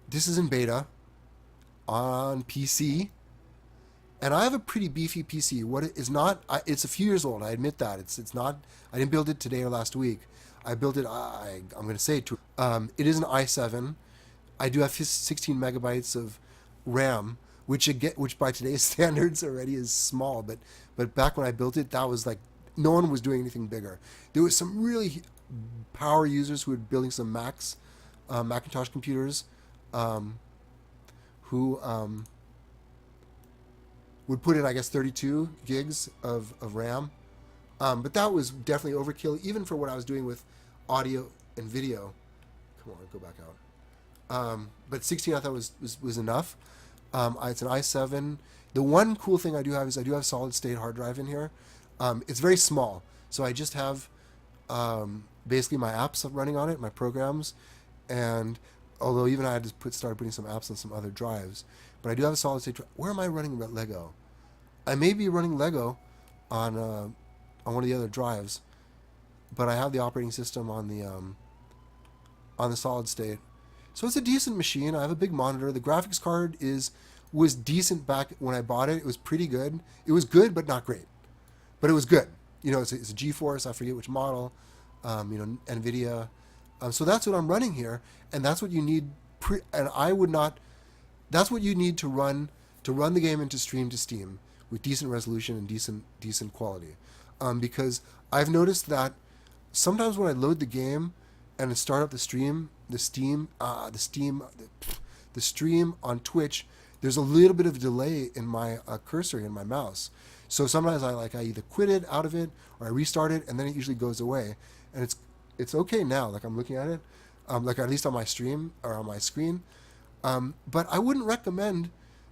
This is in beta on PC, and I have a pretty beefy PC. What it is not, it's a few years old. I admit that it's not. I didn't build it today or last week. I built it. I'm going to say it. It is an i7. I do have 16 megabytes of RAM, which by today's standards already is small. But back when I built it, that was like no one was doing anything bigger. There was some really power users who were building some Macintosh computers, who would put in, I guess, 32 gigs of RAM. But that was definitely overkill, even for what I was doing with audio and video. Come on, go back out. But 16 I thought was enough. It's an i7. The one cool thing I do have is I do have solid state hard drive in here. It's very small, so I just have basically my apps running on it, my programs, and although even I had to start putting some apps on some other drives, but I do have a solid state drive. Where am I running Lego? I may be running Lego on one of the other drives, but I have the operating system on the solid state. So it's a decent machine. I have a big monitor. The graphics card was decent back when I bought it. It was pretty good. It was good, but not great. But it was good. You know, it's a GeForce. I forget which model. NVIDIA. So that's what I'm running here, and that's what you need. And I would not. That's what you need to run the game into stream to Steam with decent resolution and decent quality. Because I've noticed that sometimes when I load the game and start up the stream on Twitch, there's a little bit of a delay in my cursor in my mouse. So sometimes I either quit it out of it or I restart it, and then it usually goes away. And it's okay now. Like I'm looking at it, like at least on my stream or on my screen. But I wouldn't recommend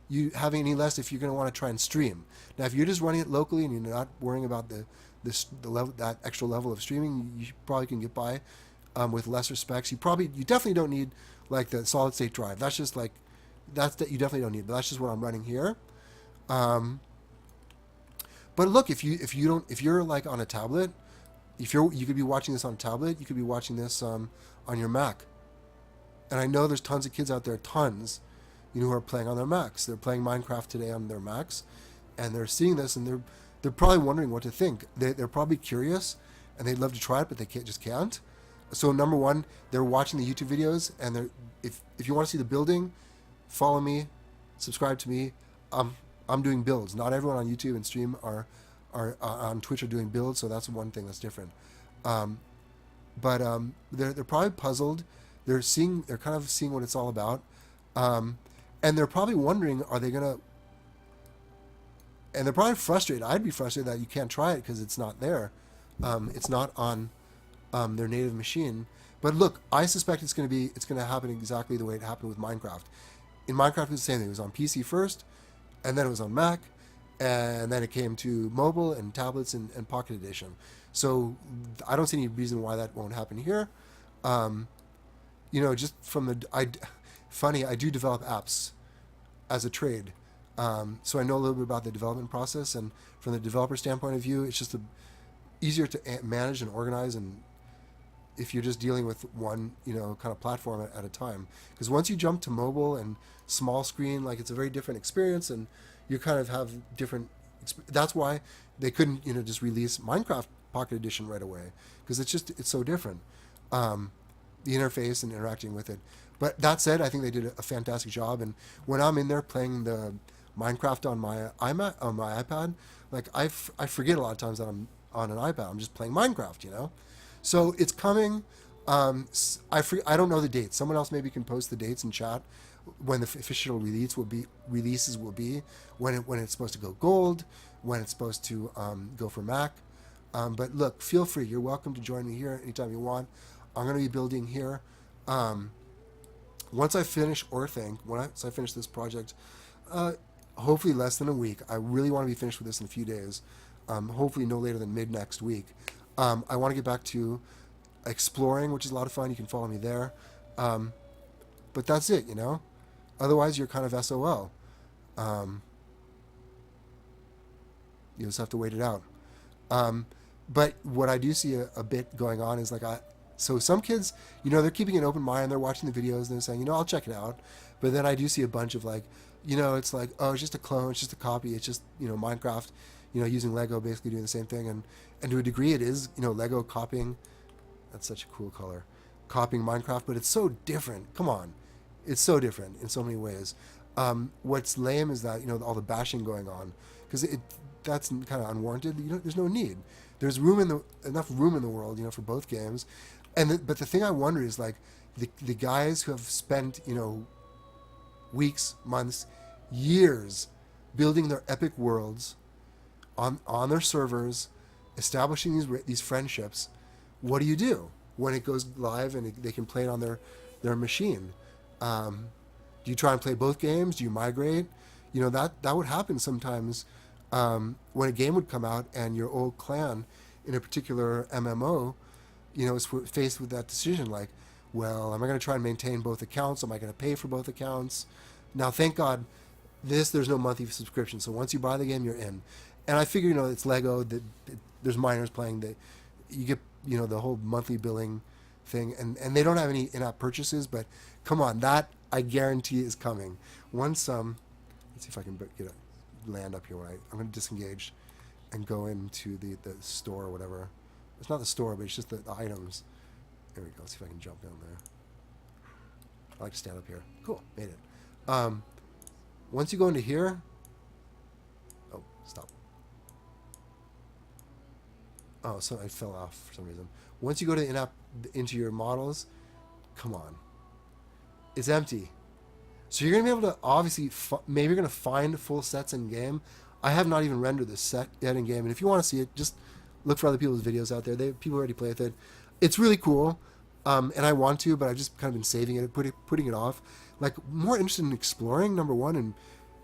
you having any less if you're going to want to try and stream. Now, if you're just running it locally and you're not worrying about the level, that extra level of streaming, you probably can get by with lesser specs. You definitely don't need like the solid state drive. That's just like that you definitely don't need. But that's just what I'm running here. But look, if you're like on a tablet, you could be watching this on a tablet. You could be watching this on your Mac. And I know there's tons of kids out there, who are playing on their Macs. They're playing Minecraft today on their Macs, and they're seeing this, and they're probably wondering what to think. They're probably curious, and they'd love to try it, but they can't. So number one, they're watching the YouTube videos, and if you want to see the building, follow me, subscribe to me. I'm doing builds. Not everyone on YouTube and stream are on Twitch are doing builds, so that's one thing that's different. But they're probably puzzled. They're kind of seeing what it's all about. And they're probably wondering, and they're probably frustrated. I'd be frustrated that you can't try it because it's not there. It's not on their native machine. But look, I suspect it's going to happen exactly the way it happened with Minecraft. In Minecraft, it was the same thing. It was on PC first, and then it was on Mac, and then it came to mobile and tablets and Pocket Edition. So I don't see any reason why that won't happen here. Just from I do develop apps as a trade. So I know a little bit about the development process, and from the developer standpoint of view, it's just easier to manage and organize, and if you're just dealing with one, kind of platform at a time. Because once you jump to mobile and small screen, like it's a very different experience, and you kind of have different. That's why they couldn't, just release Minecraft Pocket Edition right away, because it's so different, the interface and interacting with it. But that said, I think they did a fantastic job. And when I'm in there playing the Minecraft on my iPad, like I forget a lot of times that I'm on an iPad. I'm just playing Minecraft, So it's coming. I don't know the dates. Someone else maybe can post the dates in chat when the official releases will be, when it's supposed to go gold, when it's supposed to go for Mac. But look, feel free. You're welcome to join me here anytime you want. I'm going to be building here. Once I finish once I finish this project, hopefully less than a week. I really want to be finished with this in a few days. Hopefully no later than mid next week. I want to get back to exploring, which is a lot of fun. You can follow me there. But that's it, Otherwise, you're kind of SOL. You just have to wait it out. But what I do see a bit going on is like so some kids, they're keeping an open mind. They're watching the videos and they're saying, I'll check it out. But then I do see a bunch of like, it's like, oh, it's just a clone, it's just a copy, it's just Minecraft, using Lego, basically doing the same thing, and to a degree it is Lego copying. That's such a cool color, copying Minecraft, but it's so different. Come on, it's so different in so many ways. What's lame is that all the bashing going on, because that's kind of unwarranted. There's no need. There's enough room in the world, for both games, but the thing I wonder is like the guys who have spent weeks, months, years building their epic worlds on their servers, establishing these friendships. What do you do when it goes live and they can play it on their machine? Do you try and play both games? Do you migrate? That would happen sometimes. When a game would come out and your old clan in a particular MMO, is faced with that decision, like, well, am I going to try and maintain both accounts? Am I going to pay for both accounts? Now, thank God, there's no monthly subscription. So once you buy the game, you're in. And I figure, it's Lego. There's minors playing. That you get, the whole monthly billing thing. And they don't have any in-app purchases. But come on, that I guarantee is coming. Once, let's see if I can land up here. I'm going to disengage and go into the store or whatever. It's not the store, but it's just the items. There we go. Let's see if I can jump down there. I like to stand up here. Cool. Made it. Once you go into here... Oh, stop. Oh, so I fell off for some reason. Once you go to into your models, come on. It's empty. So you're going to be able to, obviously, maybe you're going to find full sets in game. I have not even rendered this set yet in game. And if you want to see it, just look for other people's videos out there. People already play with it. It's really cool. And I want to, but I've just kind of been saving it, putting it off. Like, more interested in exploring, number one, and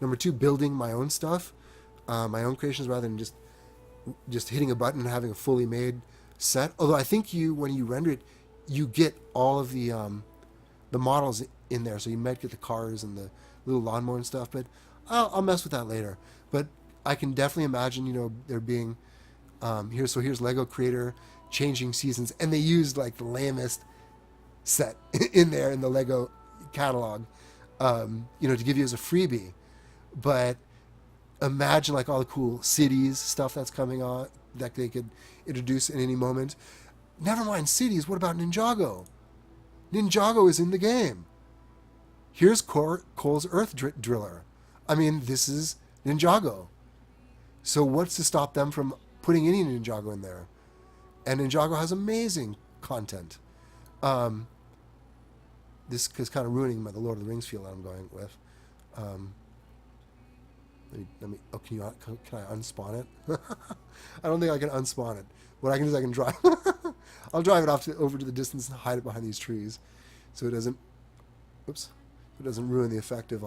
number two, building my own stuff, my own creations, rather than just hitting a button and having a fully made set. Although I think when you render it, you get all of the models in there, so you might get the cars and the little lawnmower and stuff. But I'll mess with that later. But I can definitely imagine, there being here's Lego Creator changing seasons, and they used like the lamest set in there in the Lego catalog, to give you as a freebie. But imagine like all the cool cities stuff that's coming on that they could introduce in any moment. Never mind cities. What about Ninjago? Ninjago is in the game. Here's Cole's Earth Driller. I mean, this is Ninjago. So what's to stop them from putting any Ninjago in there? And Ninjago has amazing content. This is kind of ruining the Lord of the Rings feel that I'm going with. Let me. Oh, can I unspawn it? I don't think I can unspawn it. What I can do is I can drive. I'll drive it over to the distance and hide it behind these trees, so it doesn't. Oops. It doesn't ruin the effect of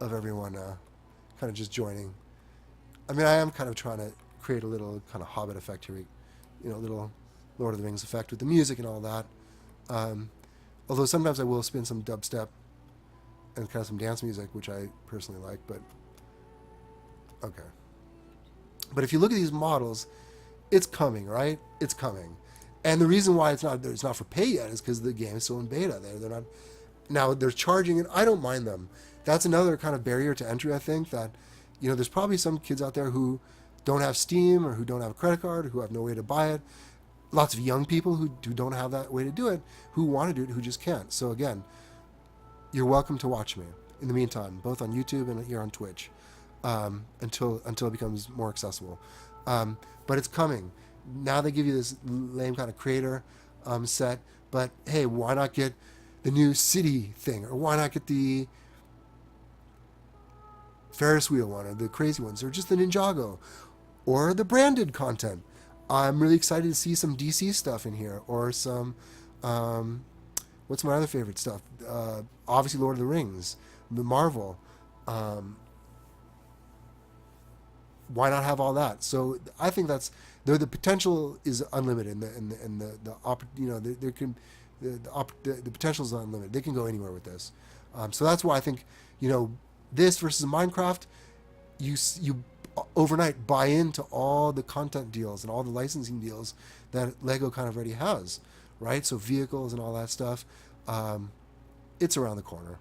everyone kind of just joining. I mean, I am kind of trying to create a little kind of Hobbit effect here, little Lord of the Rings effect with the music and all that. Although sometimes I will spin some dubstep and kind of some dance music, which I personally like, but okay. But if you look at these models, it's coming, right? It's coming. And the reason why it's not for pay yet is because the game is still in beta. They're not. Now they're charging, and I don't mind them. That's another kind of barrier to entry, I think, that, there's probably some kids out there who don't have Steam or who don't have a credit card or who have no way to buy it. Lots of young people who don't have that way to do it, who want to do it, who just can't. So again, you're welcome to watch me in the meantime, both on YouTube and here on Twitch, until it becomes more accessible. But it's coming. Now they give you this lame kind of creator set, but hey, why not get the new city thing, or why not get the Ferris wheel one, or the crazy ones, or just the Ninjago, or the branded content. I'm really excited to see some DC stuff in here, or some what's my other favorite stuff? Obviously Lord of the Rings, the Marvel. Why not have all that? So I think the potential is unlimited, and the potential is unlimited. They can go anywhere with this. So that's why I think, this versus Minecraft, you overnight buy into all the content deals and all the licensing deals that Lego kind of already has, right? So vehicles and all that stuff, it's around the corner.